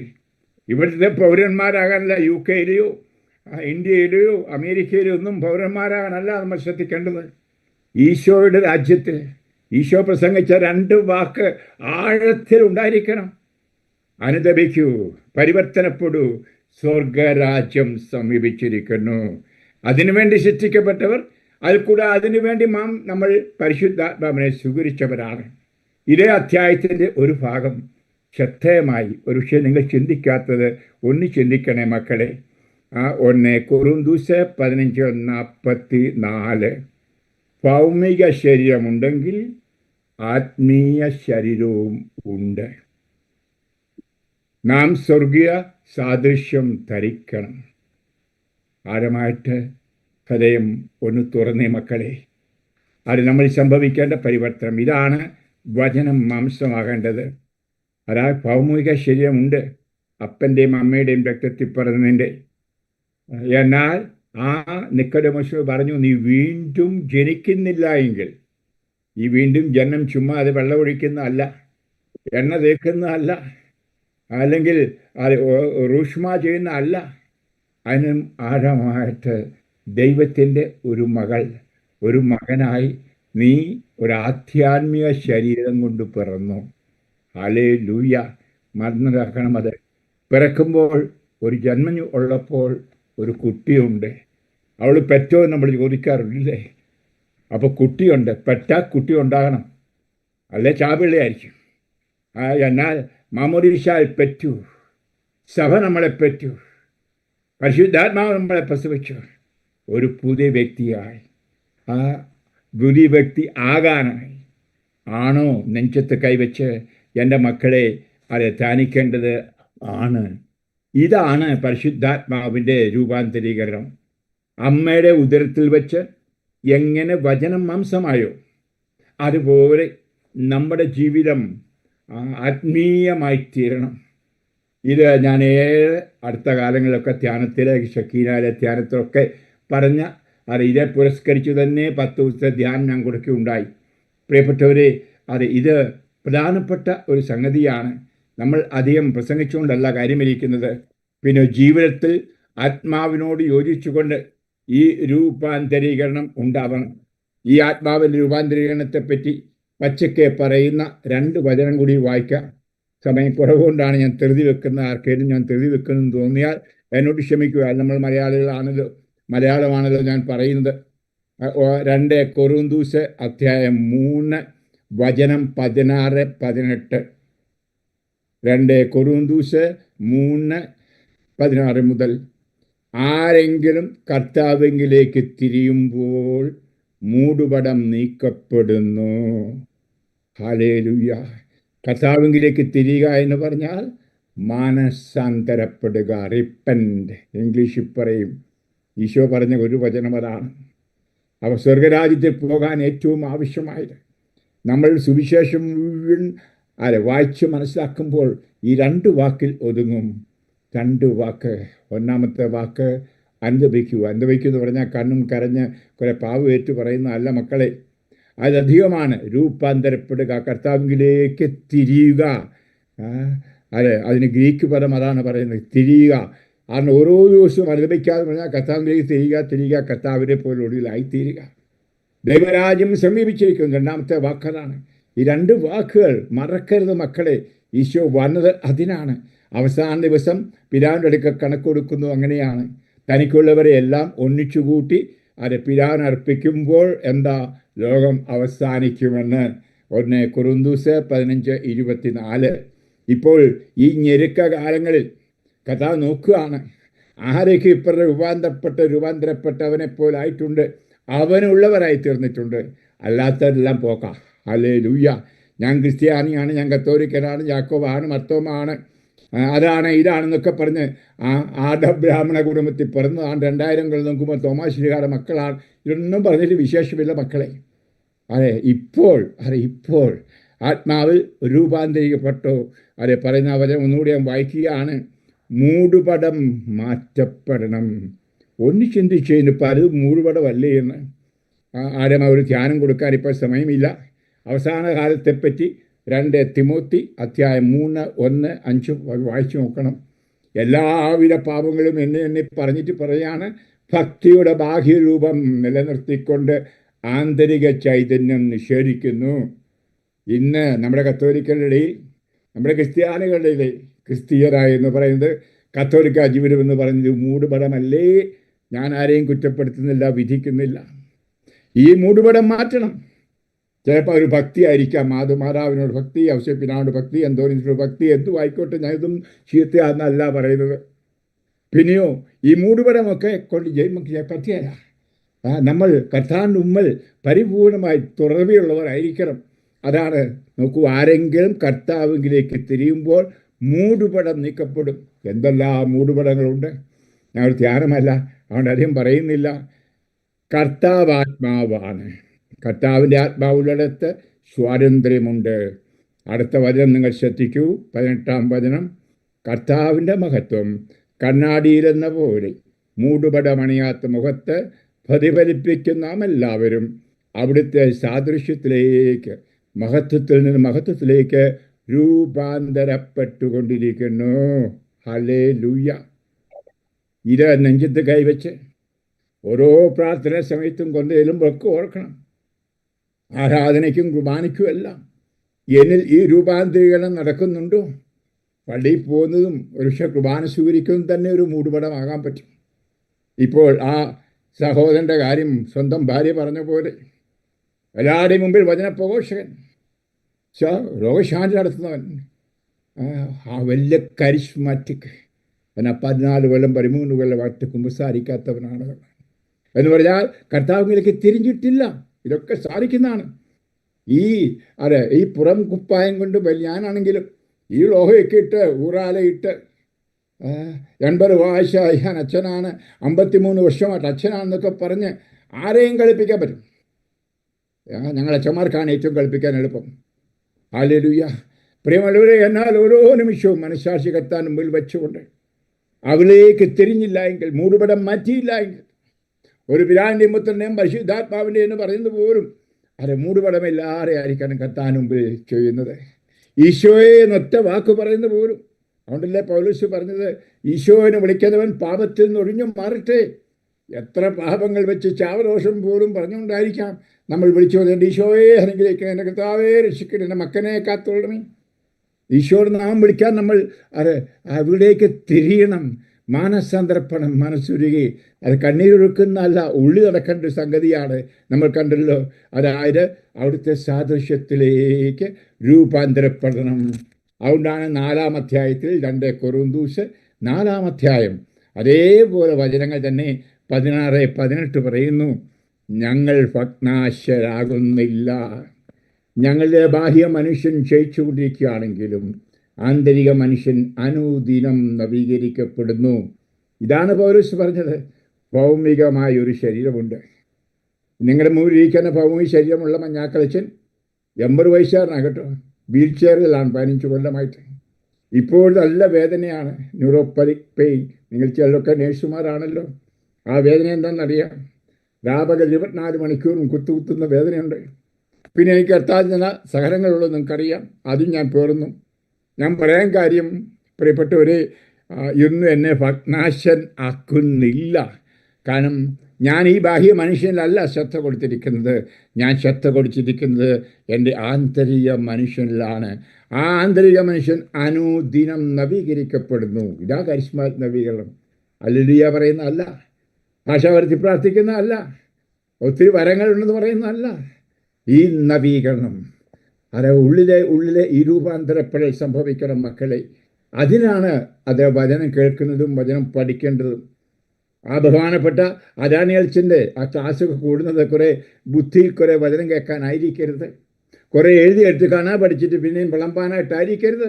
S1: ഇവിടുത്തെ പൗരന്മാരാകാനല്ല, UK-യിലെയോ ഇന്ത്യയിലെയോ അമേരിക്കയിലെയോ ഒന്നും പൗരന്മാരാകാനല്ല നമ്മൾ ശ്രദ്ധിക്കേണ്ടത്. ഈശോയുടെ രാജ്യത്തിൽ ഈശോ പ്രസംഗിച്ച 2 വാക്ക് ആഴത്തിലുണ്ടായിരിക്കണം: അനുദപിക്കൂ, പരിവർത്തനപ്പെടൂ, സ്വർഗരാജ്യം സമീപിച്ചിരിക്കുന്നു. അതിനുവേണ്ടി സൃഷ്ടിക്കപ്പെട്ടവർ, അതിൽ കൂടെ അതിനുവേണ്ടി നമ്മൾ പരിശുദ്ധാത്മാവിനെ സ്വീകരിച്ചവരാണ്. ഇതേ അധ്യായത്തിൻ്റെ ഒരു ഭാഗം ശ്രദ്ധേയമായി ഒരു പക്ഷേ നിങ്ങൾ ചിന്തിക്കാത്തത് ഒന്ന് ചിന്തിക്കണേ മക്കളെ. 1 കൊറിന്തോസ് 15:44. ഭൗമിക ശരീരമുണ്ടെങ്കിൽ ആത്മീയ ശരീരവും ഉണ്ട്. നാം സ്വർഗീയ സാദൃശ്യം ധരിക്കണം. ആഴമായിട്ട് ഹൃദയം ഒന്ന് തുറന്നേ മക്കളെ. അത് നമ്മൾ സംഭവിക്കേണ്ട പരിവർത്തനം. ഇതാണ് വചനം മാംസമാകേണ്ടത്. അതായത് ഭൗമിക ശരീരമുണ്ട്, അപ്പൻ്റെയും അമ്മയുടെയും രക്തത്തിൽ പറഞ്ഞതിൻ്റെ. എന്നാൽ നിക്കോദേമോസ് പറഞ്ഞു, നീ വീണ്ടും ജനിക്കുന്നില്ല എങ്കിൽ, ഈ വീണ്ടും ജന്മം ചുമ്മാ അത് വെള്ളമൊഴിക്കുന്നതല്ല, എണ്ണ തേക്കുന്നതല്ല, അല്ലെങ്കിൽ റൂഷ്മ ചെയ്യുന്ന അല്ല. അതിനും ആഴമായിട്ട് ദൈവത്തിൻ്റെ ഒരു മകൾ, ഒരു മകനായി നീ ഒരു ആധ്യാത്മിക ശരീരം കൊണ്ട് പിറന്നു. ഹല്ലേലൂയ. മറന്നതാക്കണം അത്. പിറക്കുമ്പോൾ ഒരു ജന്മം ഉള്ളപ്പോൾ ഒരു കുട്ടിയുണ്ട്. അവൾ പെറ്റോ നമ്മൾ ചോദിക്കാറില്ലേ? അപ്പോൾ കുട്ടിയുണ്ട്. പെറ്റാ കുട്ടി ഉണ്ടാകണം, അല്ലേ ചാപിള്ളയായിരിക്കും. എന്നാൽ മാമോദീസായിൽ പെറ്റു, സഭ നമ്മളെ പെറ്റു, പരിശുദ്ധാത്മാവ് നമ്മളെ പ്രസവിച്ചു. ഒരു പുതിയ വ്യക്തിയായി, പുതിയ വ്യക്തി ആകാനായി ആണോ നെഞ്ചത്ത് കൈവച്ച് എൻ്റെ മക്കളെ അത് ധ്യാനിക്കേണ്ടത് ആണ്. ഇതാണ് പരിശുദ്ധാത്മാവിൻ്റെ രൂപാന്തരീകരണം. അമ്മയുടെ ഉദരത്തിൽ വെച്ച് എങ്ങനെ വചനം മാംസമായോ, അതുപോലെ നമ്മുടെ ജീവിതം ആത്മീയമായി തീരണം. ഇത് ഞാൻ അടുത്ത കാലങ്ങളിലൊക്കെ ധ്യാനത്തിലേക്ക്, ഷക്കീനാലെ ധ്യാനത്തിലൊക്കെ പറഞ്ഞ ഇതേ പുരസ്കരിച്ചു തന്നെ 10 ദിവസത്തെ ധ്യാനം ഞാൻ കൊടുക്കുകയുണ്ടായി. പ്രിയപ്പെട്ടവരെ, ഇത് പ്രധാനപ്പെട്ട ഒരു സംഗതിയാണ്. നമ്മൾ അധികം പ്രസംഗിച്ചുകൊണ്ടല്ല കാര്യമിരിക്കുന്നത്. പിന്നെ ജീവിതത്തിൽ ആത്മാവിനോട് യോജിച്ചുകൊണ്ട് ഈ രൂപാന്തരീകരണം ഉണ്ടാവണം. ഈ ആത്മാവിൻ്റെ രൂപാന്തരീകരണത്തെപ്പറ്റി പച്ചക്കെ പറയുന്ന 2 വചനം കൂടി വായിക്കാം. സമയക്കുറവുകൊണ്ടാണ് ഞാൻ ധൃതി വെക്കുന്നത്. ആർക്കേലും ഞാൻ ധൃതി വെക്കുന്നെന്ന് തോന്നിയാൽ എന്നോട് ക്ഷമിക്കുക. നമ്മൾ മലയാളികളാണല്ലോ, മലയാളമാണല്ലോ ഞാൻ പറയുന്നത്. 2 കൊറിന്തോസ് അധ്യായം 3 വചനം 16, 18. 2 കൊറിന്തോസ് 3, 16 മുതൽ. ആരെങ്കിലും കർത്താവിലേക്ക് തിരിയുമ്പോൾ മൂടുപടം നീക്കപ്പെടുന്നു. ഹല്ലേലൂയ. കർത്താവിലേക്ക് തിരിയുക എന്ന് പറഞ്ഞാൽ മാനസാന്തരപ്പെടുക, റിപ്പൻറ്റ് ഇംഗ്ലീഷിൽ പറയും. ഈശോ പറഞ്ഞ ഒരു വചനം അതാണ്. അവ സ്വർഗരാജ്യത്തിൽ പോകാൻ ഏറ്റവും ആവശ്യമായത്. നമ്മൾ സുവിശേഷം മുഴുവൻ വായിച്ച് മനസ്സിലാക്കുമ്പോൾ ഈ 2 വാക്കിൽ ഒതുങ്ങും. 2 വാക്ക്. ഒന്നാമത്തെ വാക്ക് അനുദപിക്കുക. അനുദപിക്കുക എന്ന് പറഞ്ഞാൽ കണ്ണും കരഞ്ഞ് കുറെ പാവമേറ്റ് പറയുന്ന അല്ല മക്കളെ, അതധികമാണ്. രൂപാന്തരപ്പെടുക, കർത്താവിലേക്ക് തിരിയുക. അതിന് ഗ്രീക്ക് പദം അതാണ് പറയുന്നത്, തിരിയുക. കാരണം ഓരോ ദിവസവും അനുദപിക്കാതെ പറഞ്ഞാൽ കർത്താവിലേക്ക് തിരിയുക, കർത്താവിനെ പോലെ ഒടുവിലായിത്തീരുക. ദൈവരാജ്യം സമീപിച്ചിരിക്കുന്നു. 2ാമത്തെ വാക്കതാണ്. ഈ 2 വാക്കുകൾ മറക്കരുത് മക്കളെ. ഈശോ വന്നത് അതിനാണ്. അവസാന ദിവസം പിതാവിൻ്റെ അടുക്കൽ കണക്ക് കൊടുക്കുന്നു. അങ്ങനെയാണ് തനിക്കുള്ളവരെ എല്ലാം ഒന്നിച്ചുകൂട്ടി പിതാവിനർപ്പിക്കുമ്പോൾ എന്താ, ലോകം അവസാനിക്കുമെന്ന് 1 കൊറിന്തോസ് 15:24. ഇപ്പോൾ ഈ ഞെരുക്ക കാലങ്ങളിൽ കർത്താവ് നോക്കുകയാണ്. ആരൊക്കെ ഇപ്പോൾ രൂപാന്തരപ്പെട്ടവനെ പോലായിട്ടുണ്ട്, അവനുള്ളവരായി തീർന്നിട്ടുണ്ട്. അല്ലാത്തതെല്ലാം പോക്കാം. ഹല്ലേലൂയ. ഞാൻ ക്രിസ്ത്യാനിയാണ്, ഞാൻ കത്തോലിക്കനാണ്, യാക്കോബാണ്, മർത്തോമാണ്, അതാണ് ഇതാണെന്നൊക്കെ പറഞ്ഞ് ബ്രാഹ്മണ കുടുംബത്തിൽ പിറന്നതാണ്. 2000 നോക്കുമ്പോൾ തോമാശ്രീകാരുടെ മക്കളാണ്. ഇതൊന്നും പറഞ്ഞിട്ട് വിശേഷമില്ല മക്കളെ. ഇപ്പോൾ ആത്മാവിൽ രൂപാന്തരിക്കപ്പെട്ടോ. പറയുന്ന വചനം ഒന്നുകൂടി ഞാൻ വായിക്കുകയാണ്. മൂടുപടം മാറ്റപ്പെടണം. ഒന്ന് ചിന്തിച്ചതിന് പലതും മൂടുപടമല്ലേ എന്ന്. ഒരു ധ്യാനം കൊടുക്കാൻ ഇപ്പോൾ സമയമില്ല. അവസാന കാലത്തെപ്പറ്റി 2 തിമോത്തി അധ്യായം 3, 1, 5 വായിച്ചു നോക്കണം. എല്ലാവിധ പാപങ്ങളും എന്നെ പറഞ്ഞിട്ട് പറയാണ്, ഭക്തിയുടെ ബാഹ്യരൂപം നിലനിർത്തിക്കൊണ്ട് ആന്തരിക ചൈതന്യം നിഷേധിക്കുന്നു. ഇന്ന് നമ്മുടെ കത്തോലിക്കരുടെ ഇടയിൽ, നമ്മുടെ ക്രിസ്ത്യാനികളുടെ ഇടയിൽ, ക്രിസ്തീയത എന്ന് പറയുന്നത്, കത്തോലിക്ക ജീവിതം എന്ന് പറയുന്നത് മൂടുപടമല്ലേ. ഞാൻ ആരെയും കുറ്റപ്പെടുത്തുന്നില്ല, വിധിക്കുന്നില്ല. ഈ മൂടുപടം മാറ്റണം. ചിലപ്പോൾ ഒരു ഭക്തി ആയിരിക്കാം, മാതാവിനോട് ഭക്തി, ഔസേപ്പിനോട് ഭക്തി, എന്തോനിനോട് ഭക്തി, എന്തും ആയിക്കോട്ടെ. ഞാൻ ഇതും ചീത്തയാണെന്നല്ല പറയുന്നത്. പിന്നെയോ ഈ മൂടുപടമൊക്കെ കൊണ്ട് നമുക്ക് പറ്റിയല്ല. നമ്മൾ കർത്താവിൻ്റെ മുമ്പിൽ പരിപൂർണമായി തുറവിയുള്ളവരായിരിക്കണം. അതാണ് നോക്കൂ, ആരെങ്കിലും കർത്താവിലേക്ക് തിരിയുമ്പോൾ മൂടുപടം നീക്കപ്പെടും. എന്തെല്ലാം മൂടുപടങ്ങളുണ്ട്. ഞാൻ ഒരു ധ്യാനമല്ല, അതുകൊണ്ട് അധികം പറയുന്നില്ല. കർത്താവ് ആത്മാവാണ്. കർത്താവിൻ്റെ ആത്മാവുള്ളിടത്ത് സ്വാതന്ത്ര്യമുണ്ട്. അടുത്ത വചനം നിങ്ങൾ ശ്രദ്ധിക്കൂ. 18-ാം വചനം. കർത്താവിൻ്റെ മഹത്വം കണ്ണാടിയിലെന്ന പോലെ മൂടുപടമണിയാത്ത മുഖത്ത് പ്രതിഫലിപ്പിക്കുന്ന നാം എല്ലാവരും അവിടുത്തെ സാദൃശ്യത്തിലേക്ക്, മഹത്വത്തിൽ നിന്ന് മഹത്വത്തിലേക്ക് രൂപാന്തരപ്പെട്ടുകൊണ്ടിരിക്കുന്നു. ഹല്ലേലൂയ. ഇത് നെഞ്ചത്ത് കൈവച്ച് ഓരോ പ്രാർത്ഥന സമയത്തും കൊണ്ട് ചെല്ലുമ്പോഴൊക്കെ ഓർക്കണം. ആരാധനയ്ക്കും കുർബാനയ്ക്കും എല്ലാം എന്നിൽ ഈ രൂപാന്തരീകരണം നടക്കുന്നുണ്ടോ? പള്ളിയിൽ പോകുന്നതും ഒരു കുർബാന സ്വീകരിക്കുന്നതും തന്നെ ഒരു മൂടുപടമാകാൻ പറ്റും. ഇപ്പോൾ ആ സഹോദരൻ്റെ കാര്യം സ്വന്തം ഭാര്യ പറഞ്ഞ പോലെ എല്ലാവരുടെയും മുമ്പിൽ വചനപ്രഘോഷകൻ, രോഗശാന്തി നടത്തുന്നവൻ, വലിയ കരിസ്മാറ്റിക്, എന്നാൽ 14 കൊല്ലം 13 കൊല്ലം വാഴ്ത്ത് കുമ്പസാരിക്കാത്തവനാണ് എന്ന് പറഞ്ഞാൽ കർത്താവിലേക്ക് തിരിഞ്ഞിട്ടില്ല. ഇതൊക്കെ സാധിക്കുന്നതാണ്. ഈ പുറം കുപ്പായം കൊണ്ട് ഞാനാണെങ്കിലും ഈ ലോഹയൊക്കെ ഇട്ട് ഊറാലയിട്ട് 80 വയസ്സായി ഞാൻ അച്ഛനാണ്, 53 വർഷമായിട്ട് അച്ഛനാണെന്നൊക്കെ പറഞ്ഞ് ആരെയും കളിപ്പിക്കാൻ പറ്റും. ഞങ്ങൾ അച്ഛന്മാർക്കാണ് ഏറ്റവും കളിപ്പിക്കാൻ എളുപ്പം. ഹല്ലേലൂയ. പ്രിയമുള്ളവരെ, എന്നാൽ ഓരോ നിമിഷവും മനസ്സാക്ഷി കർത്താൻ മുമ്പിൽ വെച്ചുകൊണ്ട് അവളിലേക്ക് തിരിഞ്ഞില്ല എങ്കിൽ, മൂടുപടം മാറ്റിയില്ല എങ്കിൽ, ഒരു പിതാവിൻ്റെയും പുത്രൻ്റെയും പരിശുദ്ധാത്മാവിൻ്റെ എന്ന് പറയുന്നത് പോലും മൂടുപടമില്ലാതെ ആയിരിക്കണം കർത്താൻ മുമ്പിൽ ചെയ്യുന്നത്. ഈശോയെ എന്നൊറ്റ വാക്ക് പറയുന്നത് പോലും. അതുകൊണ്ടല്ലേ പൗലോസ് പറഞ്ഞത്, ഈശോനെ വിളിക്കുന്നവൻ പാപത്തിൽ നിന്ന് ഒഴിഞ്ഞു മാറട്ടെ. എത്ര പാപങ്ങൾ വെച്ച് ചാവദോഷം പോലും പറഞ്ഞുകൊണ്ടായിരിക്കാം നമ്മൾ വിളിച്ചു വരേണ്ട ഈശോയെ അനുഗ്രഹിക്കണം, എൻ്റെ കർത്താവേ രക്ഷിക്കണം, എൻ്റെ മക്കനെ കാത്തോളണമേ. ഈശോയുടെ നാമം വിളിക്കാൻ നമ്മൾ അവിടേക്ക് തിരിയണം. മാനസാന്തരപ്പെടണം, മനസ്സുരുകി. അത് കണ്ണീരൊഴുക്കുന്നല്ല, ഉള്ളി നടക്കേണ്ട ഒരു സംഗതിയാണ്. നമ്മൾ കണ്ടല്ലോ, അതായത് അവിടുത്തെ സാദൃശ്യത്തിലേക്ക് രൂപാന്തരപ്പെടണം. അതുകൊണ്ടാണ് 4-ാം അധ്യായത്തിൽ 2 കൊരിന്ത്യർ 4-ാം അധ്യായം അതേപോലെ വചനങ്ങൾ തന്നെ 16-18 പറയുന്നു, ഞങ്ങൾ ഭഗ്നാശരാകുന്നില്ല. ഞങ്ങളുടെ ബാഹ്യ മനുഷ്യൻ ക്ഷയിച്ചുകൊണ്ടിരിക്കുകയാണെങ്കിലും ആന്തരിക മനുഷ്യൻ അനുദിനം നവീകരിക്കപ്പെടുന്നു. ഇതാണ് പൗലോസ് പറഞ്ഞത്. ഭൗമികമായ ഒരു ശരീരമുണ്ട്. നിങ്ങളുടെ മുമ്പിലിരിക്കുന്ന ഭൗമിക ശരീരമുള്ള മഞ്ഞാക്കളച്ചൻ 80 വയസ്സുകാരനാണ് കേട്ടോ. വീൽ ചെയറിലാണ് 15 കൊല്ലമായിട്ട്. ഇപ്പോൾ നല്ല വേദനയാണ്, ന്യൂറോപ്പതിക് പെയിൻ. നിങ്ങൾ ചിലരൊക്കെ നേഴ്സുമാരാണല്ലോ. ആ വേദന എന്താണെന്നറിയാം. രാപകൽ 24 മണിക്കൂറും കുത്തുന്ന വേദനയുണ്ട്. പിന്നെ എനിക്ക് അർത്ഥാജന സഹനങ്ങളുള്ളത് നിങ്ങൾക്കറിയാം. അതും ഞാൻ പേർന്നു. ഞാൻ പറയാൻ കാര്യം, പ്രിയപ്പെട്ടവരെ, ഇന്ന് എന്നെ ഭഗ്നാശൻ ആക്കുന്നില്ല. കാരണം ഞാൻ ഈ ബാഹ്യ മനുഷ്യനിലല്ല ശ്രദ്ധ കൊടുത്തിരിക്കുന്നത്. ഞാൻ ശ്രദ്ധ കൊടുത്തിരിക്കുന്നത് എൻ്റെ ആന്തരിക മനുഷ്യനിലാണ്. ആ ആന്തരിക മനുഷ്യൻ അനുദിനം നവീകരിക്കപ്പെടുന്നു. ഇതാ കരിസ്മാറ്റിക് നവീകരണം. ഹല്ലേലൂയ പറയുന്നതല്ല, ഭാഷ വരുത്തി പ്രാർത്ഥിക്കുന്നതല്ല, ഒത്തിരി വരങ്ങളുണ്ടെന്ന് പറയുന്നതല്ല. ഈ നവീകരണം അത് ഉള്ളിലെ ഈ രൂപാന്തരപ്പെടൽ സംഭവിക്കണം മക്കളെ. അതിനാണ് അത് വചനം കേൾക്കുന്നതും വചനം പഠിക്കേണ്ടതും. ആ ബഹുമാനപ്പെട്ട അദാനിയൽസിൻ്റെ ആ ക്ലാസ്സൊക്കെ കൂടുന്നത് കുറേ ബുദ്ധിയിൽ കുറേ വചനം കേൾക്കാനായിരിക്കരുത്, കുറേ എഴുതിയെടുത്ത് കാണാൻ പഠിച്ചിട്ട് പിന്നെയും വിളമ്പാനായിട്ടായിരിക്കരുത്.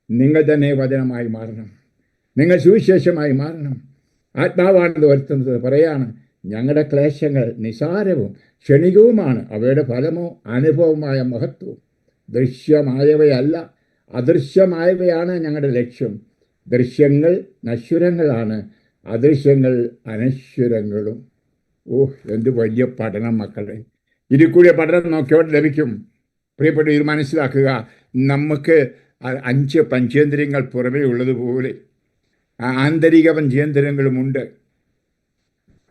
S1: നിങ്ങൾ തന്നെ വചനമായി മാറണം, നിങ്ങൾ സുവിശേഷമായി മാറണം. ആത്മാവാണത് വരുത്തുന്നത്. പറയാണ്, ഞങ്ങളുടെ ക്ലേശങ്ങൾ നിസാരവും ക്ഷണികവുമാണ്, അവയുടെ ഫലമോ അനുഭവമായ മഹത്വവും. ദൃശ്യമായവയല്ല, അദൃശ്യമായവയാണ് ഞങ്ങളുടെ ലക്ഷ്യം. ദൃശ്യങ്ങൾ നശ്വരങ്ങളാണ്, അദൃശ്യങ്ങൾ അനശ്വരങ്ങളും. എന്ത് വലിയ പഠനം മക്കളെ! ഇതിൽ കൂടിയ പഠനം നോക്കിയോടെ ലഭിക്കും. പ്രിയപ്പെട്ട ഇത് മനസ്സിലാക്കുക, നമുക്ക് 5 പഞ്ചേന്ദ്രിയങ്ങൾ പുറമേ ഉള്ളതുപോലെ ആന്തരിക പഞ്ചേന്ദ്രിയങ്ങളുമുണ്ട്.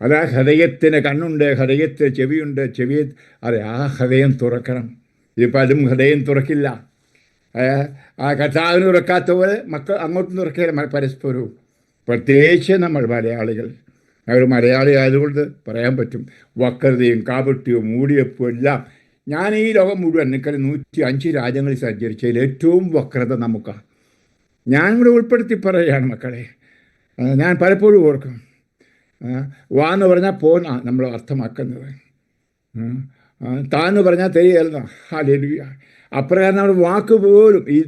S1: അതാ ഹൃദയത്തിന് കണ്ണുണ്ട്, ഹൃദയത്തിന് ചെവിയുണ്ട്, ആ ഹൃദയം തുറക്കണം. ഇതിപ്പോൾ അതും ഹൃദയം തുറക്കില്ല. ആ കർത്താവിന് തുറക്കാത്ത പോലെ മക്കൾ അങ്ങോട്ടും തുറക്കില്ല പരസ്പരവും. പ്രത്യേകിച്ച് നമ്മൾ മലയാളികൾ, അവർ മലയാളി ആയതുകൊണ്ട് പറയാൻ പറ്റും. വക്രതയും കാപട്യവും മൂടിയപ്പും എല്ലാം. ഞാൻ ഈ ലോകം മുഴുവൻ എനിക്കത് 105 രാജ്യങ്ങളിൽ സഞ്ചരിച്ചതിൽ ഏറ്റവും വക്രത നമുക്കാണ്. ഞാൻ ഇവിടെ ഉൾപ്പെടുത്തി പറയുകയാണ് മക്കളെ. ഞാൻ പലപ്പോഴും ഓർക്കും, വാന്ന് പറഞ്ഞാൽ പോന്ന നമ്മൾ അർത്ഥമാക്കുന്നത്, താന്ന് പറഞ്ഞാൽ തരികയല്ല. ഹല്ലേലൂയ. അപ്രകാരം നമ്മുടെ വാക്ക് പോലും ഈ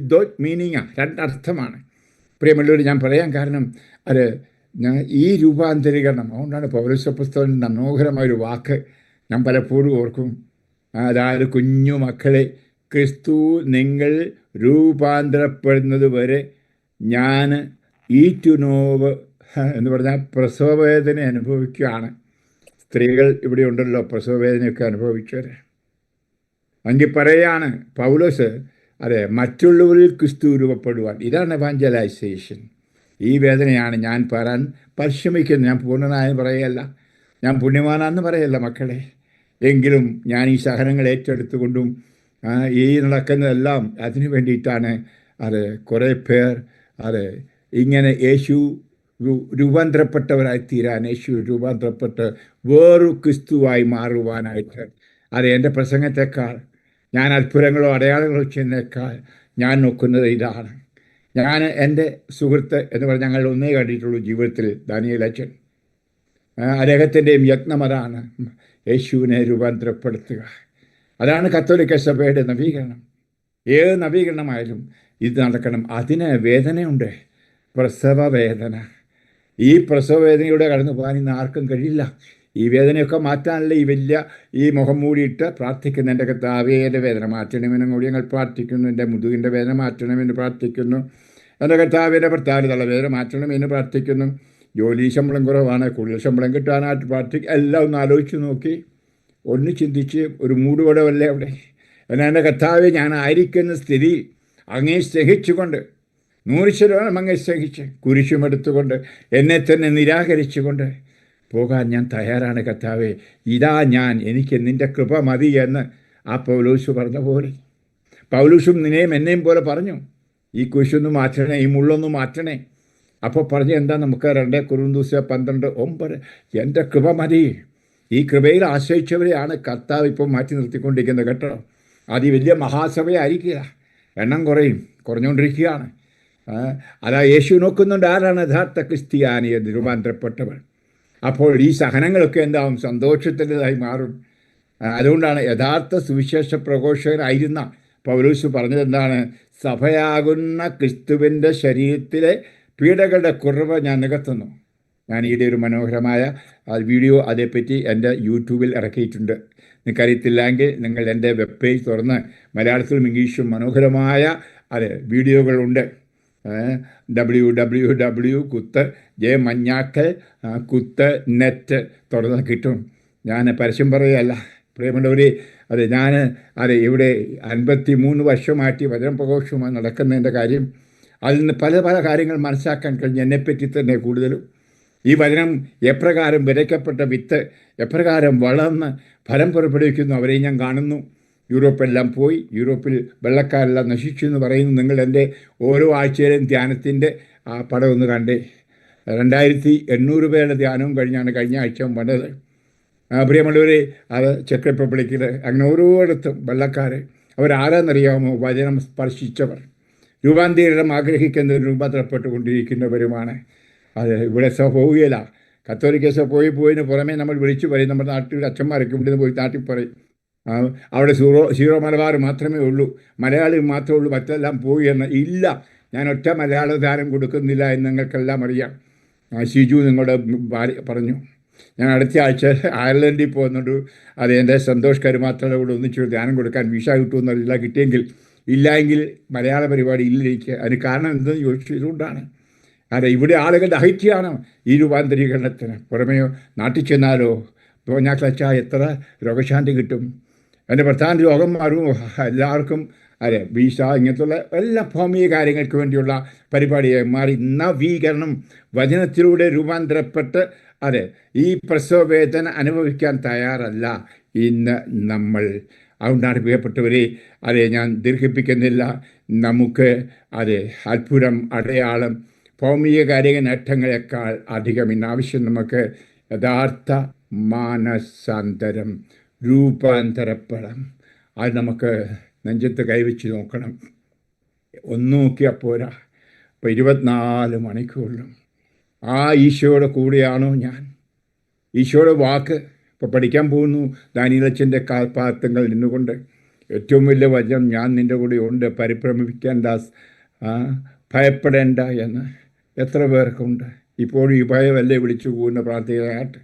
S1: മീനിങ്ങാണ്, 2 അർത്ഥമാണ്. പ്രിയമുള്ളവർ, ഞാൻ പറയാൻ കാരണം അത് ഈ രൂപാന്തരീകരണം. അതുകൊണ്ടാണ് പൗലോസ് പുസ്തകത്തിൻ്റെ മനോഹരമായൊരു വാക്ക് ഞാൻ പലപ്പോഴും ഓർക്കും. അതായത്, കുഞ്ഞു മക്കളെ, ക്രിസ്തു നിങ്ങൾ രൂപാന്തരപ്പെടുന്നത് വരെ ഞാൻ ഈറ്റുനോവ് എന്ന് പറഞ്ഞാൽ പ്രസവവേദന അനുഭവിക്കുകയാണ്. സ്ത്രീകൾ ഇവിടെ ഉണ്ടല്ലോ പ്രസവവേദനയൊക്കെ അനുഭവിച്ചവർ. എങ്കിൽ പറയാണ് പൗലോസ്, അതെ, മറ്റുള്ളവരിൽ ക്രിസ്തു രൂപപ്പെടുവാൻ. ഇതാണ് എവാഞ്ചലൈസേഷൻ. ഈ വേദനയാണ് ഞാൻ പറയാൻ പരിശ്രമിക്കുന്നത്. ഞാൻ പൂർണ്ണനായെന്ന് പറയല്ല, ഞാൻ പുണ്യവാനാന്ന് പറയല്ല മക്കളെ. എങ്കിലും ഞാൻ ഈ സഹനങ്ങൾ ഏറ്റെടുത്തുകൊണ്ടും ഈ നടക്കുന്നതെല്ലാം അതിനു വേണ്ടിയിട്ടാണ്. അത് കുറേ പേർ ഇങ്ങനെ യേശു രൂപാന്തരപ്പെട്ടവരായി തീരാൻ, യേശു രൂപാന്തരപ്പെട്ട് വേറൊരു ക്രിസ്തുവായി മാറുവാനായിട്ട്. എൻ്റെ പ്രസംഗത്തെക്കാൾ, ഞാൻ അത്ഭുതങ്ങളോ അടയാളങ്ങളോ ചെയ്യുന്നതിനേക്കാൾ ഞാൻ നോക്കുന്നത് ഇതാണ്. ഞാൻ എൻ്റെ സുഹൃത്ത് എന്ന് പറഞ്ഞാൽ ഞങ്ങൾ ഒന്നേ കണ്ടിട്ടുള്ളൂ ജീവിതത്തിൽ, ദാനിയേൽ അച്ഛൻ. അദ്ദേഹത്തിൻ്റെയും യത്നം അതാണ്, യേശുവിനെ രൂപാന്തരപ്പെടുത്തുക. അതാണ് കത്തോലിക്ക സഭയുടെ നവീകരണം. ഏത് നവീകരണമായാലും ഇത് നടക്കണം. അതിന് വേദനയുണ്ട്, പ്രസവ വേദന. ഈ പ്രസവ വേദനയുടെ കടന്നു പോകാൻ ഇന്ന് ആർക്കും കഴിയില്ല. ഈ വേദനയൊക്കെ മാറ്റാനല്ല ഈ മുഖം മൂടിയിട്ട് പ്രാർത്ഥിക്കുന്നു. എൻ്റെ കർത്താവേ, എൻ്റെ വേദന മാറ്റണമെന്നും കൂടി ഞങ്ങൾ പ്രാർത്ഥിക്കുന്നു. എൻ്റെ മുതുകിൻ്റെ വേദന മാറ്റണമെന്ന് പ്രാർത്ഥിക്കുന്നു. എൻ്റെ കർത്താവിൻ്റെ ഭർത്താവിൻ്റെ തലവേദന മാറ്റണമെന്ന് പ്രാർത്ഥിക്കുന്നു. ജോലി ശമ്പളം കുറവാണ്, കൂടുതൽ ശമ്പളം കിട്ടാനായിട്ട് പ്രാർത്ഥിക്കുക. എല്ലാം ഒന്ന് ആലോചിച്ച് നോക്കി, ഒന്ന് ചിന്തിച്ച് ഒരു മൂടുപടമല്ലേ അവിടെ. എന്നാൽ എൻ്റെ കർത്താവെ, ഞാൻ ആയിരിക്കുന്ന സ്ഥിതി അങ്ങേ സ്നേഹിച്ചുകൊണ്ട്, 100% അങ്ങേ സ്നേഹിച്ച്, കുരിശുമെടുത്തുകൊണ്ട്, എന്നെ തന്നെ നിരാകരിച്ചുകൊണ്ട്, പോകാൻ ഞാൻ തയ്യാറാണ് കർത്താവേ, ഇതാ ഞാൻ, എനിക്ക് നിൻ്റെ കൃപ മതി എന്ന് ആ പൗലോസ് പറഞ്ഞ പോലെ പൗലോസും നിന്നെയും എന്നെയും പോലെ പറഞ്ഞു, ഈ കുരിശൊന്ന് മാറ്റണേ, ഈ മുള്ളൊന്ന് മാറ്റണേ. അപ്പോൾ പറഞ്ഞ് എന്താ, നമുക്ക് 2 കൊരിന്ത്യർ 12:9, എൻ്റെ കൃപ മതി. ഈ കൃപയിൽ ആശ്രയിച്ചവരെയാണ് കർത്താവ് ഇപ്പോൾ മാറ്റി നിർത്തിക്കൊണ്ടിരിക്കുന്നത് കേട്ടോ. അത് വലിയ മഹാസഭയായിരിക്കുക, എണ്ണം കുറഞ്ഞുകൊണ്ടിരിക്കുകയാണ്. അതാ യേശു നോക്കുന്നുണ്ട് ആരാണ് യഥാർത്ഥ ക്രിസ്ത്യാനി എന്ന്, രൂപാന്തരപ്പെട്ടവർ. അപ്പോൾ ഈ സഹനങ്ങളൊക്കെ എന്താവും, സന്തോഷത്തിൻ്റെതായി മാറും. അതുകൊണ്ടാണ് യഥാർത്ഥ സുവിശേഷ പ്രഘോഷകനായിരുന്ന പൗലോസ് പറഞ്ഞത് എന്താണ്, സഭയാകുന്ന ക്രിസ്തുവിൻ്റെ ശരീരത്തിലെ പീഡകളുടെ കുറവ് ഞാൻ നികത്തുന്നു. ഞാൻ ഈയിടെ ഒരു മനോഹരമായ വീഡിയോ അതേപ്പറ്റി എൻ്റെ യൂട്യൂബിൽ ഇറക്കിയിട്ടുണ്ട്. നിങ്ങൾക്കറിയത്തില്ലെങ്കിൽ നിങ്ങൾ എൻ്റെ വെബ് പേജ് തുറന്ന് മലയാളത്തിലും ഇംഗ്ലീഷും മനോഹരമായ വീഡിയോകളുണ്ട്. www.jmanyakal.net തുറന്ന് കിട്ടും. ഞാൻ പരസ്യം പറയുകയല്ല പ്രിയമുള്ളവരെ. ഞാൻ ഇവിടെ 53 വർഷമായിട്ട് വചന പ്രഘോഷമായി നടക്കുന്നതിൻ്റെ കാര്യം, അതിൽ നിന്ന് പല പല കാര്യങ്ങൾ മനസ്സിലാക്കാൻ കഴിഞ്ഞു, എന്നെപ്പറ്റി തന്നെ കൂടുതലും. ഈ വചനം എപ്രകാരം വിതയ്ക്കപ്പെട്ട വിത്ത് എപ്രകാരം വളർന്ന് ഫലം പുറപ്പെടുവിക്കുന്നു, അവരെയും ഞാൻ കാണുന്നു. യൂറോപ്പെല്ലാം പോയി, യൂറോപ്പിൽ വെള്ളക്കാരെല്ലാം നശിച്ചു എന്ന് പറയുന്നു. നിങ്ങൾ എൻ്റെ ഓരോ ആഴ്ചയിലെയും ധ്യാനത്തിൻ്റെ ആ പടം ഒന്ന് കണ്ടേ. 2800 പേരുടെ ധ്യാനവും കഴിഞ്ഞാണ് കഴിഞ്ഞ ആഴ്ച വന്നത്. പ്രിയമുള്ളവരെ, അത് ചെക്ക് റിപ്പബ്ലിക്കിൽ അങ്ങനെ ഓരോരിടത്തും വെള്ളക്കാർ അവരാരാന്നറിയാമോ, വചനം സ്പർശിച്ചവർ, രൂപാന്തരീകരണം ആഗ്രഹിക്കുന്നവർ, രൂപാന്തരപ്പെട്ടുകൊണ്ടിരിക്കുന്നവരുമാണ്. അത് ഇവിടെ സഭ പോവുകയില്ല. കത്തോലിക്ക സഭ പോയതിന് പുറമേ നമ്മൾ വിളിച്ചു പറയും, നമ്മുടെ നാട്ടിൽ അച്ഛന്മാരൊക്കെ ഇവിടുന്ന് പോയി നാട്ടിൽ പറയും, അവിടെ സീറോ മലബാർ മാത്രമേ ഉള്ളൂ, മലയാളി മാത്രമേ ഉള്ളൂ, മറ്റെല്ലാം പോയി എന്ന്. ഇല്ല, ഞാൻ ഒറ്റ മലയാള ദാനം കൊടുക്കുന്നില്ല എന്ന് നിങ്ങൾക്കെല്ലാം അറിയാം. ഷിജു നിങ്ങളുടെ പറഞ്ഞു. ഞാൻ അടുത്ത ആഴ്ച അയർലൻഡിൽ പോകുന്നുണ്ട്. അത് എൻ്റെ സന്തോഷ് കരുമാത്രയുടെ കൂടെ ഒന്നിച്ചു ധ്യാനം കൊടുക്കാൻ വിസ കിട്ടുമെന്നല്ല, കിട്ടിയെങ്കിൽ ഇല്ലെങ്കിൽ മലയാള പരിപാടി ഇല്ലിരിക്കുക. അതിന് കാരണം എന്തെന്ന് ചോദിച്ചു, ഇതുകൊണ്ടാണ്. ഇവിടെ ആളുകളുടെ അഹിത്യമാണ് ഈ രൂപാന്തരീകരണത്തിന്. പുറമെയോ നാട്ടിൽ ചെന്നാലോ തോഞ്ഞാക്കളച്ചാൽ എത്ര രോഗശാന്തി കിട്ടും, എൻ്റെ പ്രധാന രോഗം മാറും എല്ലാവർക്കും. വീസ ഇങ്ങനത്തുള്ള എല്ലാ ഭൗമിക കാര്യങ്ങൾക്ക് വേണ്ടിയുള്ള പരിപാടിയായി മാറി. നവീകരണം വചനത്തിലൂടെ രൂപാന്തരപ്പെട്ട് ഈ പ്രസവവേദന അനുഭവിക്കാൻ തയ്യാറല്ല ഇന്ന് നമ്മൾ. അതുകൊണ്ടാണ് പ്രിയപ്പെട്ടവരെ, ഞാൻ ദീർഘിപ്പിക്കുന്നില്ല. നമുക്ക് അത്ഭുതം, അടയാളം, ഭൗമിക കാര്യ നേട്ടങ്ങളെക്കാൾ അധികം ഇന്ന് ആവശ്യം നമുക്ക് യഥാർത്ഥ മാനസാന്തരം, രൂപാന്തരപ്പെടാം. അത് നമുക്ക് നെഞ്ചത്ത് കൈവച്ച് നോക്കണം. ഒന്ന് നോക്കിയാൽ പോരാ. ഇപ്പോൾ 24 മണിക്കൂറിലും ആ ഈശോയുടെ കൂടെയാണോ ഞാൻ? ഈശോയുടെ വാക്ക് ഇപ്പോൾ പഠിക്കാൻ പോകുന്നു. ദാനിയേലച്ചൻ്റെ കാൽപാദങ്ങൾ നിന്നുകൊണ്ട് ഏറ്റവും വലിയ വചനം, ഞാൻ നിൻ്റെ കൂടെ ഉണ്ട്, പരിഭ്രമിക്കേണ്ട, ഭയപ്പെടേണ്ട എന്ന് എത്ര പേർക്കുണ്ട്? ഇപ്പോഴും ഈ ഭയമല്ലേ വിളിച്ചു പോകുന്ന പ്രാർത്ഥനയായിട്ട്.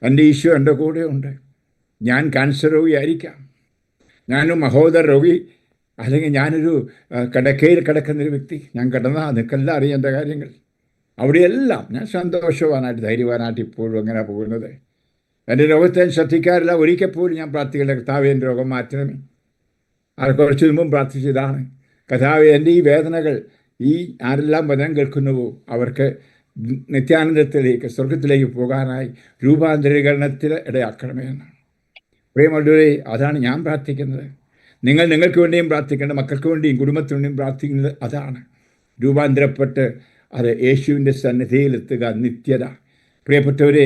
S1: എൻ്റെ ഈശോ എൻ്റെ കൂടെ ഉണ്ട്. ഞാൻ ക്യാൻസർ രോഗിയായിരിക്കാം, ഞാനൊരു മഹോദര രോഗി, അല്ലെങ്കിൽ ഞാനൊരു കിടക്കയിൽ കിടക്കുന്നൊരു വ്യക്തി. ഞാൻ കിടന്നാൽ നിനക്കെല്ലാം അറിയാം എൻ്റെ കാര്യങ്ങൾ. അവിടെയെല്ലാം ഞാൻ സന്തോഷവാനായിട്ട്, ധൈര്യവാനായിട്ട് ഇപ്പോഴും അങ്ങനെ പോകുന്നത്. എൻ്റെ രോഗത്തെ ശ്രദ്ധിക്കാറില്ല. ഒരിക്കൽ പോലും ഞാൻ പ്രാർത്ഥിക്കില്ല, കർത്താവേ എൻ്റെ രോഗം മാറ്റണമേ. അത് കുറച്ച് മുമ്പും പ്രാർത്ഥിച്ചതാണ്, കർത്താവേ എൻ്റെ ഈ വേദനകൾ, ഈ ആരെല്ലാം വചനം കേൾക്കുന്നുവോ അവർക്ക് നിത്യാനന്ദത്തിലേക്ക്, സ്വർഗത്തിലേക്ക് പോകാനായി രൂപാന്തരീകരണത്തിൽ ഇടയാക്കണമേ എന്നാണ്. പ്രിയമുള്ളവരെ, അതാണ് ഞാൻ പ്രാർത്ഥിക്കുന്നത്. നിങ്ങൾക്ക് വേണ്ടിയും പ്രാർത്ഥിക്കേണ്ട, മക്കൾക്ക് വേണ്ടിയും കുടുംബത്തിന് വേണ്ടിയും പ്രാർത്ഥിക്കുന്നത് അതാണ്. രൂപാന്തരപ്പെട്ട് യേശുവിൻ്റെ സന്നിധിയിലെത്തുക, നിത്യത. പ്രിയപ്പെട്ടവരെ,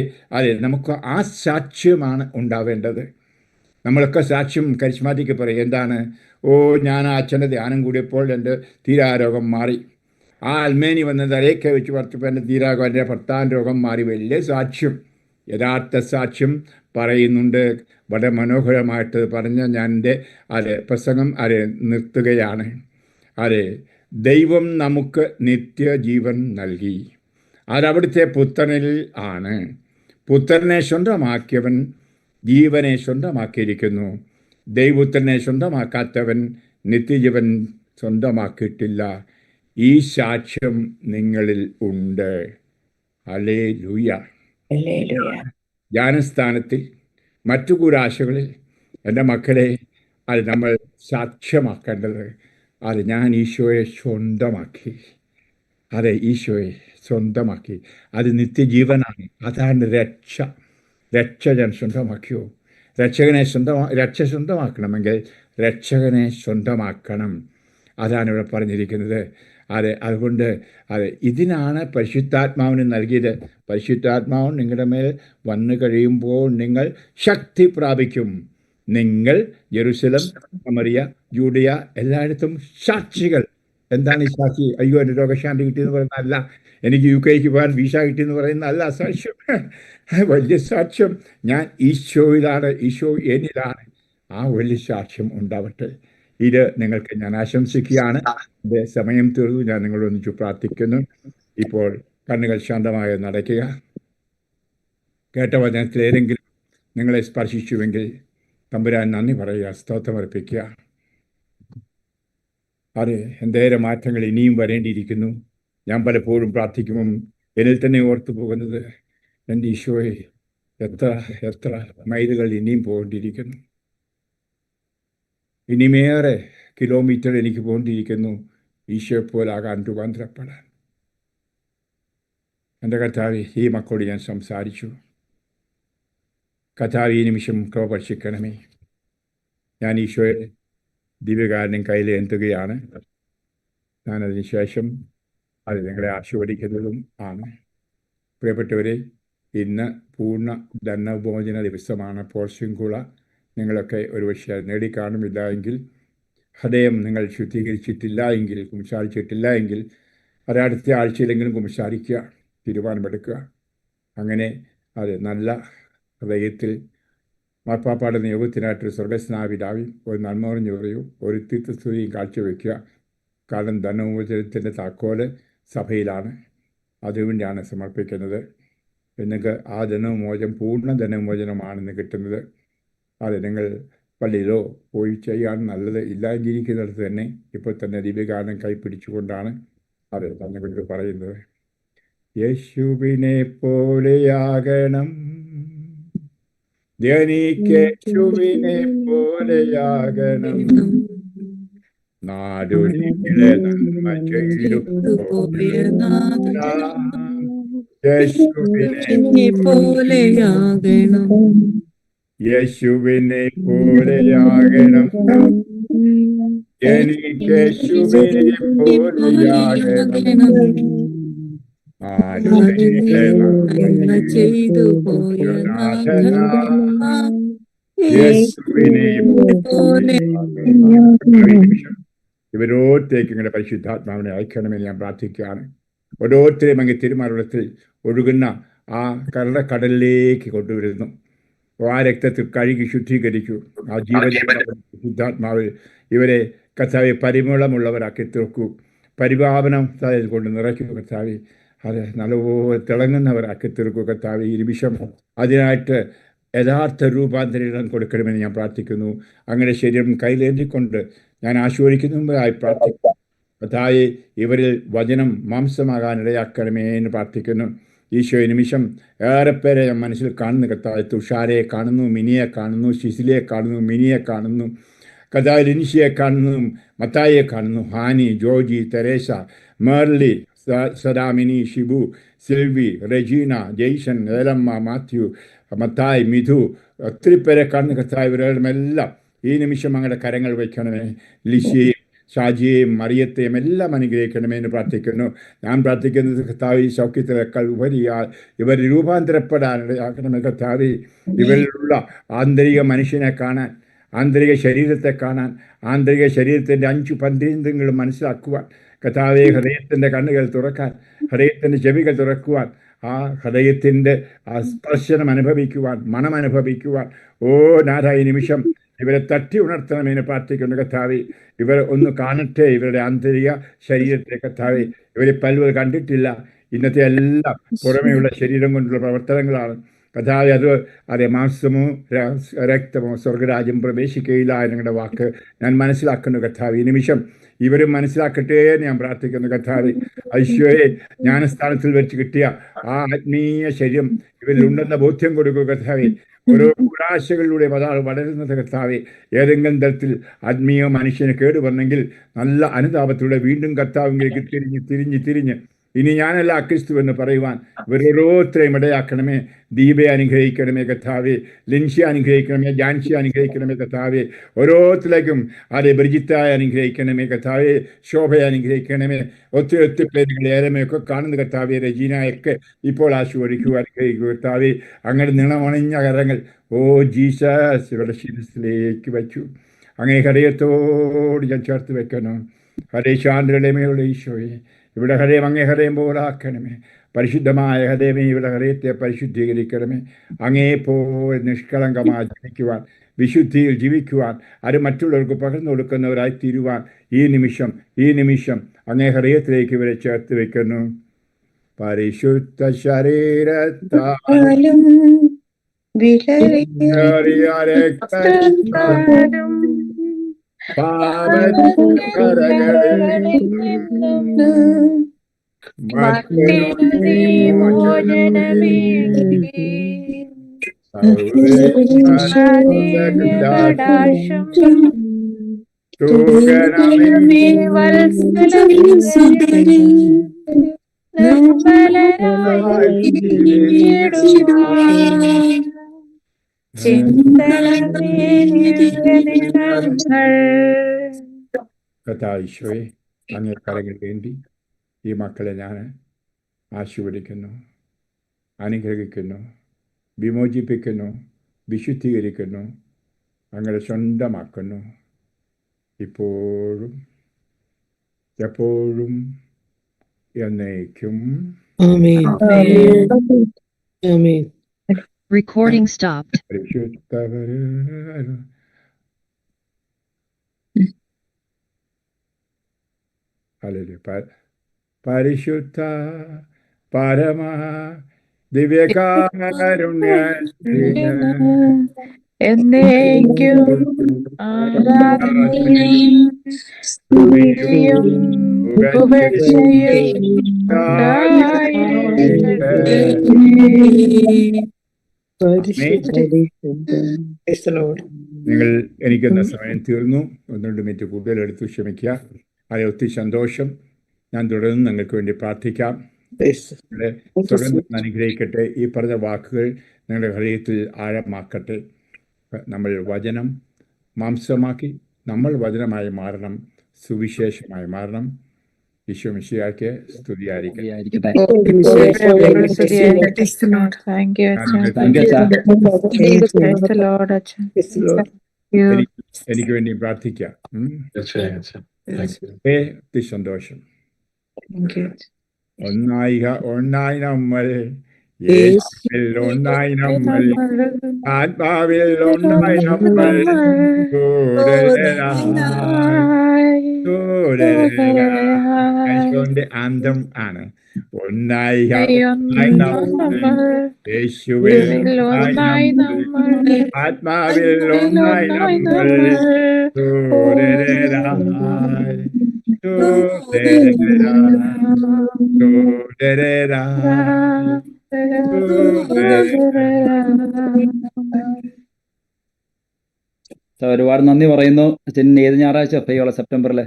S1: നമുക്ക് ആ സാക്ഷ്യമാണ് ഉണ്ടാവേണ്ടത്. നമ്മളൊക്കെ സാക്ഷ്യം കരിസ്മാറ്റിക്ക് പറയും. എന്താണ്? ഞാൻ ആ അച്ഛൻ്റെ ധ്യാനം കൂടിയപ്പോൾ എൻ്റെ തീരാരോഗം മാറി. ആ അൽമേനി വന്ന് തലയൊക്കെ വെച്ച് പറഞ്ഞപ്പോൾ എൻ്റെ തീരാരോഗം, എൻ്റെ ഭർത്താവിൻ്റെ രോഗം മാറി. വലിയ സാക്ഷ്യം, യഥാർത്ഥ സാക്ഷ്യം പറയുന്നുണ്ട്. വളരെ മനോഹരമായിട്ട് പറഞ്ഞ ഞാൻ എൻ്റെ പ്രസംഗം നിർത്തുകയാണ്. ദൈവം നമുക്ക് നിത്യജീവൻ നൽകി. അതവിടുത്തെ പുത്രനിൽ ആണ്. പുത്രനെ സ്വന്തമാക്കിയവൻ ജീവനെ സ്വന്തമാക്കിയിരിക്കുന്നു. ദൈവപുത്രനെ സ്വന്തമാക്കാത്തവൻ നിത്യജീവൻ സ്വന്തമാക്കിയിട്ടില്ല. ഈ സാക്ഷ്യം നിങ്ങളിൽ ഉണ്ട്. ഹല്ലേലൂയ. ജ്ഞാനസ്ഥാനത്തിൽ മറ്റു കൂരാശകളിൽ എൻ്റെ മക്കളെ, നമ്മൾ സാക്ഷ്യമാക്കേണ്ടത്, ഞാൻ ഈശോയെ സ്വന്തമാക്കി. അതെ, ഈശോയെ സ്വന്തമാക്കി. അത് നിത്യജീവനാണ്. അതാണ് രക്ഷ. രക്ഷ ഞാൻ സ്വന്തമാക്കിയോ? രക്ഷ സ്വന്തമാക്കണമെങ്കിൽ രക്ഷകനെ സ്വന്തമാക്കണം. അതാണ് ഇവിടെ പറഞ്ഞിരിക്കുന്നത്. അതെ, അതുകൊണ്ട് അതെ, ഇതിനാണ് പരിശുദ്ധാത്മാവിന് നൽകിയത്. പരിശുദ്ധാത്മാവ് നിങ്ങളുടെ മേൽ വന്നു കഴിയുമ്പോൾ നിങ്ങൾ ശക്തി പ്രാപിക്കും. നിങ്ങൾ യെരൂശലേം, സമറിയ, ജൂഡിയ എല്ലായിടത്തും സാക്ഷികൾ. എന്താണ് ഈ സാക്ഷി? അയ്യോ, എൻ്റെ രോഗശാന്തി കിട്ടിയെന്ന് പറയുന്നതല്ല, എനിക്ക് UK പോകാൻ വീസ കിട്ടിയെന്ന് പറയുന്നതല്ല സാക്ഷ്യം. വലിയ സാക്ഷ്യം, ഞാൻ ഈശോയിലാണ്, ഈശോ എന്നിലാണ്. ആ വലിയ സാക്ഷ്യം ഉണ്ടാവട്ടെ. ഇത് നിങ്ങൾക്ക് ഞാൻ ആശംസിക്കുകയാണ്. എൻ്റെ സമയം തീർന്നു. ഞാൻ നിങ്ങളൊന്നിച്ചു പ്രാർത്ഥിക്കുന്നു. ഇപ്പോൾ കണ്ണുകൾ ശാന്തമായി നടക്കുക. കേട്ട വചനത്തിൽ ഏതെങ്കിലും നിങ്ങളെ സ്പർശിച്ചുവെങ്കിൽ തമ്പുരാൻ നന്ദി പറയുക, സ്തോത്രമർപ്പിക്കുക. അതെ, എന്തേറെ മാറ്റങ്ങൾ ഇനിയും വരേണ്ടിയിരിക്കുന്നു. ഞാൻ പലപ്പോഴും പ്രാർത്ഥിക്കുമ്പം എന്നിൽ തന്നെ ഓർത്തു പോകുന്നത്, എൻ്റെ ഈശോയെ, എത്ര എത്ര മൈലുകൾ ഇനിയും പോകേണ്ടിയിരിക്കുന്നു. ഇനിമേറെ കിലോമീറ്റർ എനിക്ക് പോകേണ്ടിയിരിക്കുന്നു ഈശോയെപ്പോലാകാൻ, രൂപാന്തരപ്പെടാൻ. എൻ്റെ കർത്താവേ, ഈ മക്കളോട് ഞാൻ സംസാരിച്ചു. കർത്താവേ, ഈ നിമിഷം കൃപ ഭക്ഷിക്കണമേ. ഞാൻ ഈശോയെ ദിവ്യകാരുണ്യം കയ്യിൽ എന്തുകയാണ്. ഞാനതിന് ശേഷം അത് നിങ്ങളെ ആശീർവദിക്കുന്നതും ആണ്. പ്രിയപ്പെട്ടവരെ, ഇന്ന് പൂർണ്ണ ധനഭോജന ദിവസമാണ്. പോർശിങ്കുള നിങ്ങളൊക്കെ ഒരുപക്ഷെ നേടിക്കാണുമില്ല എങ്കിൽ, ഹൃദയം നിങ്ങൾ ശുദ്ധീകരിച്ചിട്ടില്ല എങ്കിൽ, കുംസാരിച്ചിട്ടില്ല എങ്കിൽ, അത് അടുത്ത ആഴ്ചയിലെങ്കിലും കുംസാരിക്കുക, തീരുമാനമെടുക്കുക. അങ്ങനെ അത് നല്ല ഹൃദയത്തിൽ മാർപ്പാപ്പാടെ നിയോഗത്തിനായിട്ടൊരു സ്വർഗസ്നാപിതാവിൽ ഒരു നന്മ പറഞ്ഞു പറയൂ, ഒരു തീർത്ഥസ്തുതിയും കാഴ്ചവെക്കുക. കാരണം ധനമോചനത്തിൻ്റെ താക്കോല് സഭയിലാണ്. അതുകൊണ്ടാണ് സമർപ്പിക്കുന്നത്. നിങ്ങൾക്ക് ആ ധനമോചനം പൂർണ്ണ ധനമോചനമാണെന്ന് കിട്ടുന്നത്. അത് നിങ്ങൾ പള്ളിയിലോ പോയി ചെയ്യാൻ നല്ലത്. ഇല്ലാതിരിക്കുന്നിടത്ത് തന്നെ ഇപ്പോൾ തന്നെ ദിവ്യകാരണം കൈപ്പിടിച്ചുകൊണ്ടാണ് അത് തന്നെക്കൊണ്ട് പറയുന്നത്. യേശുവിനെ പോലെയാകണം, യേശുവിനെ പോലെയാകണം, നാടൊരുക്കിലെ നന്മ ചെയ്തു യേശുവിനെ പോലെയാകണം, യേശുവിനെ പോലെയാകണം, എനിക്ക് യേശുവിനെ പോലെയാകണം, ചെയ്തു യേശുവിനെ പോലെ. ഇവരോരുത്തേക്ക് ഇങ്ങനെ പരിശുദ്ധാത്മാവിനെ അയക്കണമെന്ന് ഞാൻ പ്രാർത്ഥിക്കുകയാണ്. ഓരോരുത്തരെയും അങ്ങ് തിരുമരണത്തിൽ ഒഴുകുന്ന ആ കടലിലേക്ക് കൊണ്ടുവരുന്നു. ആ രക്തത്തിൽ കഴുകി ശുദ്ധീകരിച്ചു. ആ ശുദ്ധാത്മാവിൽ ഇവരെ കർത്താവെ പരിമളമുള്ളവരാക്കി തീർക്കൂ. പരിപാവനം കൊണ്ട് നിറയ്ക്കൂ കർത്താവെ. അത് നല്ലപോലെ തിളങ്ങുന്നവരാക്കി തീർക്കൂ കർത്താവെ. ഈ നിമിഷം അതിനായിട്ട് യഥാർത്ഥ രൂപാന്തരീകരണം കൊടുക്കണമെന്ന് ഞാൻ പ്രാർത്ഥിക്കുന്നു. അങ്ങനെ ശരീരം കയ്യിലേന്തിക്കൊണ്ട് ഞാൻ ആശീർവദിക്കുന്നതായി പ്രാർത്ഥിക്കുന്നു. കർത്താവെ, ഇവരിൽ വചനം മാംസമാകാൻ ഇടയാക്കണമേ എന്ന് പ്രാർത്ഥിക്കുന്നു. ഈശോ, നിമിഷം ഏറെപ്പേരെ ഞാൻ മനസ്സിൽ കാണുന്നു കർത്താവെ. തുഷാരയെ കാണുന്നു, മിനിയെ കാണുന്നു, ശിശിലിയെ കാണുന്നു, മിനിയെ കാണുന്നു, കർത്താവ് ലിൻഷിയെ കാണുന്നു, മത്തായിയെ കാണുന്നു, ഹാനി, ജോജി, തെരേസ, മേർലി, സദാമിനി, ഷിബു, സിൽവി, റെജീന, ജെയ്സൺ, ഏലമ്മ, മാത്യു, മത്തായി, മിഥു, ഒത്തിരി പേരെ കാണുന്ന കർത്താവ്. ഇവരുടെല്ലാം ഈ നിമിഷം അങ്ങയുടെ കരങ്ങൾ വയ്ക്കണമേ. ലിഷിയെയും ഷാജിയെയും മറിയത്തെയും എല്ലാം അനുഗ്രഹിക്കണമേ എന്ന് പ്രാർത്ഥിക്കുന്നു. ഞാൻ പ്രാർത്ഥിക്കുന്നത് കർത്താവ്, സൗഖ്യത്തിനേക്കാൾ ഉപരിയാൽ ഇവർ രൂപാന്തരപ്പെടാനിടയാക്കണമേ കർത്താവ്. ഇവരിലുള്ള ആന്തരിക മനുഷ്യനെ കാണാൻ, ആന്തരിക ശരീരത്തെ കാണാൻ, ആന്തരിക ശരീരത്തിൻ്റെ 5 പന്ത്രണ്ടുകളും മനസ്സിലാക്കുവാൻ കർത്താവെ, ഹൃദയത്തിൻ്റെ കണ്ണുകൾ തുറക്കാൻ, ഹൃദയത്തിൻ്റെ ചെവികൾ തുറക്കുവാൻ, ആ ഹൃദയത്തിൻ്റെ ആ സ്പർശനം അനുഭവിക്കുവാൻ, മണം അനുഭവിക്കുവാൻ. ഓ നാഥ, ഈ നിമിഷം ഇവരെ തട്ടി ഉണർത്തണമെന്ന് പ്രാർത്ഥിക്കുന്നു കർത്താവെ. ഇവർ ഒന്ന് കാണട്ടെ, ഇവരുടെ ആന്തരിക ശരീരത്തെ കർത്താവെ. ഇവരെ പലവർ കണ്ടിട്ടില്ല. ഇന്നത്തെ എല്ലാം പുറമേയുള്ള ശരീരം കൊണ്ടുള്ള പ്രവർത്തനങ്ങളാണ് കർത്താവെ. അതെ, മാംസമോ രക്തമോ സ്വർഗരാജ്യം പ്രവേശിക്കുകയില്ല നിങ്ങളുടെ വാക്ക് ഞാൻ മനസ്സിലാക്കുന്നു കർത്താവെ. ഈ നിമിഷം ഇവരും മനസ്സിലാക്കട്ടെ എന്ന് ഞാൻ പ്രാർത്ഥിക്കുന്നു കർത്താവെ. ഐശ്വര്യെ ജ്ഞാനസ്ഥാനത്തിൽ വെച്ച് കിട്ടിയ ആ ആത്മീയ ശരീരം ഇവരിലുണ്ടെന്ന ബോധ്യം കൊടുക്കുക കർത്താവെ. ഓരോ കൂടാശകളിലൂടെ അതാണ് വളരുന്നത് കർത്താവെ. ഏതെങ്കിലും തരത്തിൽ ആത്മീയ മനുഷ്യന് കേടുവന്നെങ്കിൽ നല്ല അനുതാപത്തിലൂടെ വീണ്ടും കർത്താവിലേക്ക് തിരിഞ്ഞ് ഇനി ഞാനല്ല ക്രിസ്തു എന്ന് പറയുവാൻ ഇവരോരോരുത്തരെയും ഇടയാക്കണമേ. ദീപയെ അനുഗ്രഹിക്കണമേ കർത്താവേ, ലിൻഷി അനുഗ്രഹിക്കണമേ, ജാൻഷി അനുഗ്രഹിക്കണമേ കർത്താവേ, ഓരോരുത്തരിലേക്കും ബ്രിജിത്തായ അനുഗ്രഹിക്കണമേ കർത്താവേ, ശോഭയെ അനുഗ്രഹിക്കണമേ. ഒത്തിരി ഒത്തിരി പേരുകൾ ഏരമയൊക്കെ കാണുന്ന കർത്താവേ, രജീനയൊക്കെ ഇപ്പോൾ ആശീർവദിക്കുക, അനുഗ്രഹിക്കുക കർത്താവേ. അങ്ങനെ നീളമണിഞ്ഞ കരങ്ങൾ ജീസസ് ഇവരുടെ ശിരസിലേക്ക് വയ്ക്കൂ. അങ്ങനെ ഹൃദയത്തോട് ഞാൻ ചേർത്ത് വെക്കണം. ഹരേശാന്തരമേയുള്ള ഈശോയെ, ഇവിടെ ഹൃദയം അങ്ങേ ഹൃദയം പോലാക്കണമേ. പരിശുദ്ധമായ ഹൃദയമേ, ഇവിടെ ഹൃദയത്തെ പരിശുദ്ധീകരിക്കണമേ. അങ്ങേപ്പോലെ നിഷ്കളങ്കമായി ജീവിക്കുവാൻ, വിശുദ്ധിയിൽ ജീവിക്കുവാൻ, അത് മറ്റുള്ളവർക്ക് പകർന്നു കൊടുക്കുന്നവരായി തീരുവാൻ ഈ നിമിഷം അങ്ങേ ഹൃദയത്തിലേക്ക് ഇവരെ ചേർത്ത് വെക്കുന്നു. പരിശുദ്ധ ശരീരത്താലും കർത്താവേ, അങ്ങേ കരങ്ങൾ വേണ്ടി ഈ മക്കളെ ഞാൻ ആശീർവദിക്കുന്നു, അനുഗ്രഹിക്കുന്നു, വിമോചിപ്പിക്കുന്നു, വിശുദ്ധീകരിക്കുന്നു, അങ്ങനെ സ്വന്തമാക്കുന്നു. ഇപ്പോഴും എപ്പോഴും എന്നേക്കും.
S2: Recording stopped.
S1: പരിശുദ്ധ പരമ ദിവ്യകാരുണ്യ
S3: എന്നേക്കും ആരാധനയും സ്തുതിയും പുകഴ്ചയും
S1: നിങ്ങൾ എനിക്കെന്ന സമയം തീർന്നു. 1-2 മിനിറ്റ് കൂടുതൽ എടുത്തു, ക്ഷമിക്കുക. അത് ഒത്തിരി സന്തോഷം. ഞാൻ തുടർന്ന് നിങ്ങൾക്ക് വേണ്ടി പ്രാർത്ഥിക്കാം. തുടർന്ന് അനുഗ്രഹിക്കട്ടെ. ഈ പറഞ്ഞ വാക്കുകൾ നിങ്ങളുടെ ഹൃദയത്തിൽ ആഴമാക്കട്ടെ. നമ്മൾ വചനം മാംസമാക്കി, നമ്മൾ വചനമായി മാറണം, സുവിശേഷമായി മാറണം. ഈശോ മിശിഹായ്ക്ക് സ്തുതിയായിരിക്കട്ടെ. എനിക്ക് വേണ്ടി പ്രാർത്ഥിക്കാം. ഒത്തിരി സന്തോഷം. ഒന്നായി നമ്മൾ, ഒന്നായി നമ്മൾ, ആത്മാവിൽ ഒന്നായി നമ്മൾ, അന്തം ആണ്. ഒന്നായി നമ്മൾ, യേശുവിൽ ഒന്നായി നമ്മൾ, ആത്മാവിൽ ഒന്നായി നമ്മൾ,
S4: ഒരുപാട് നന്ദി പറയുന്നു. അച്ഛൻ ഏത് ഞായറാഴ്ച ഫ്രീയുള്ള സെപ്റ്റംബറിലെ?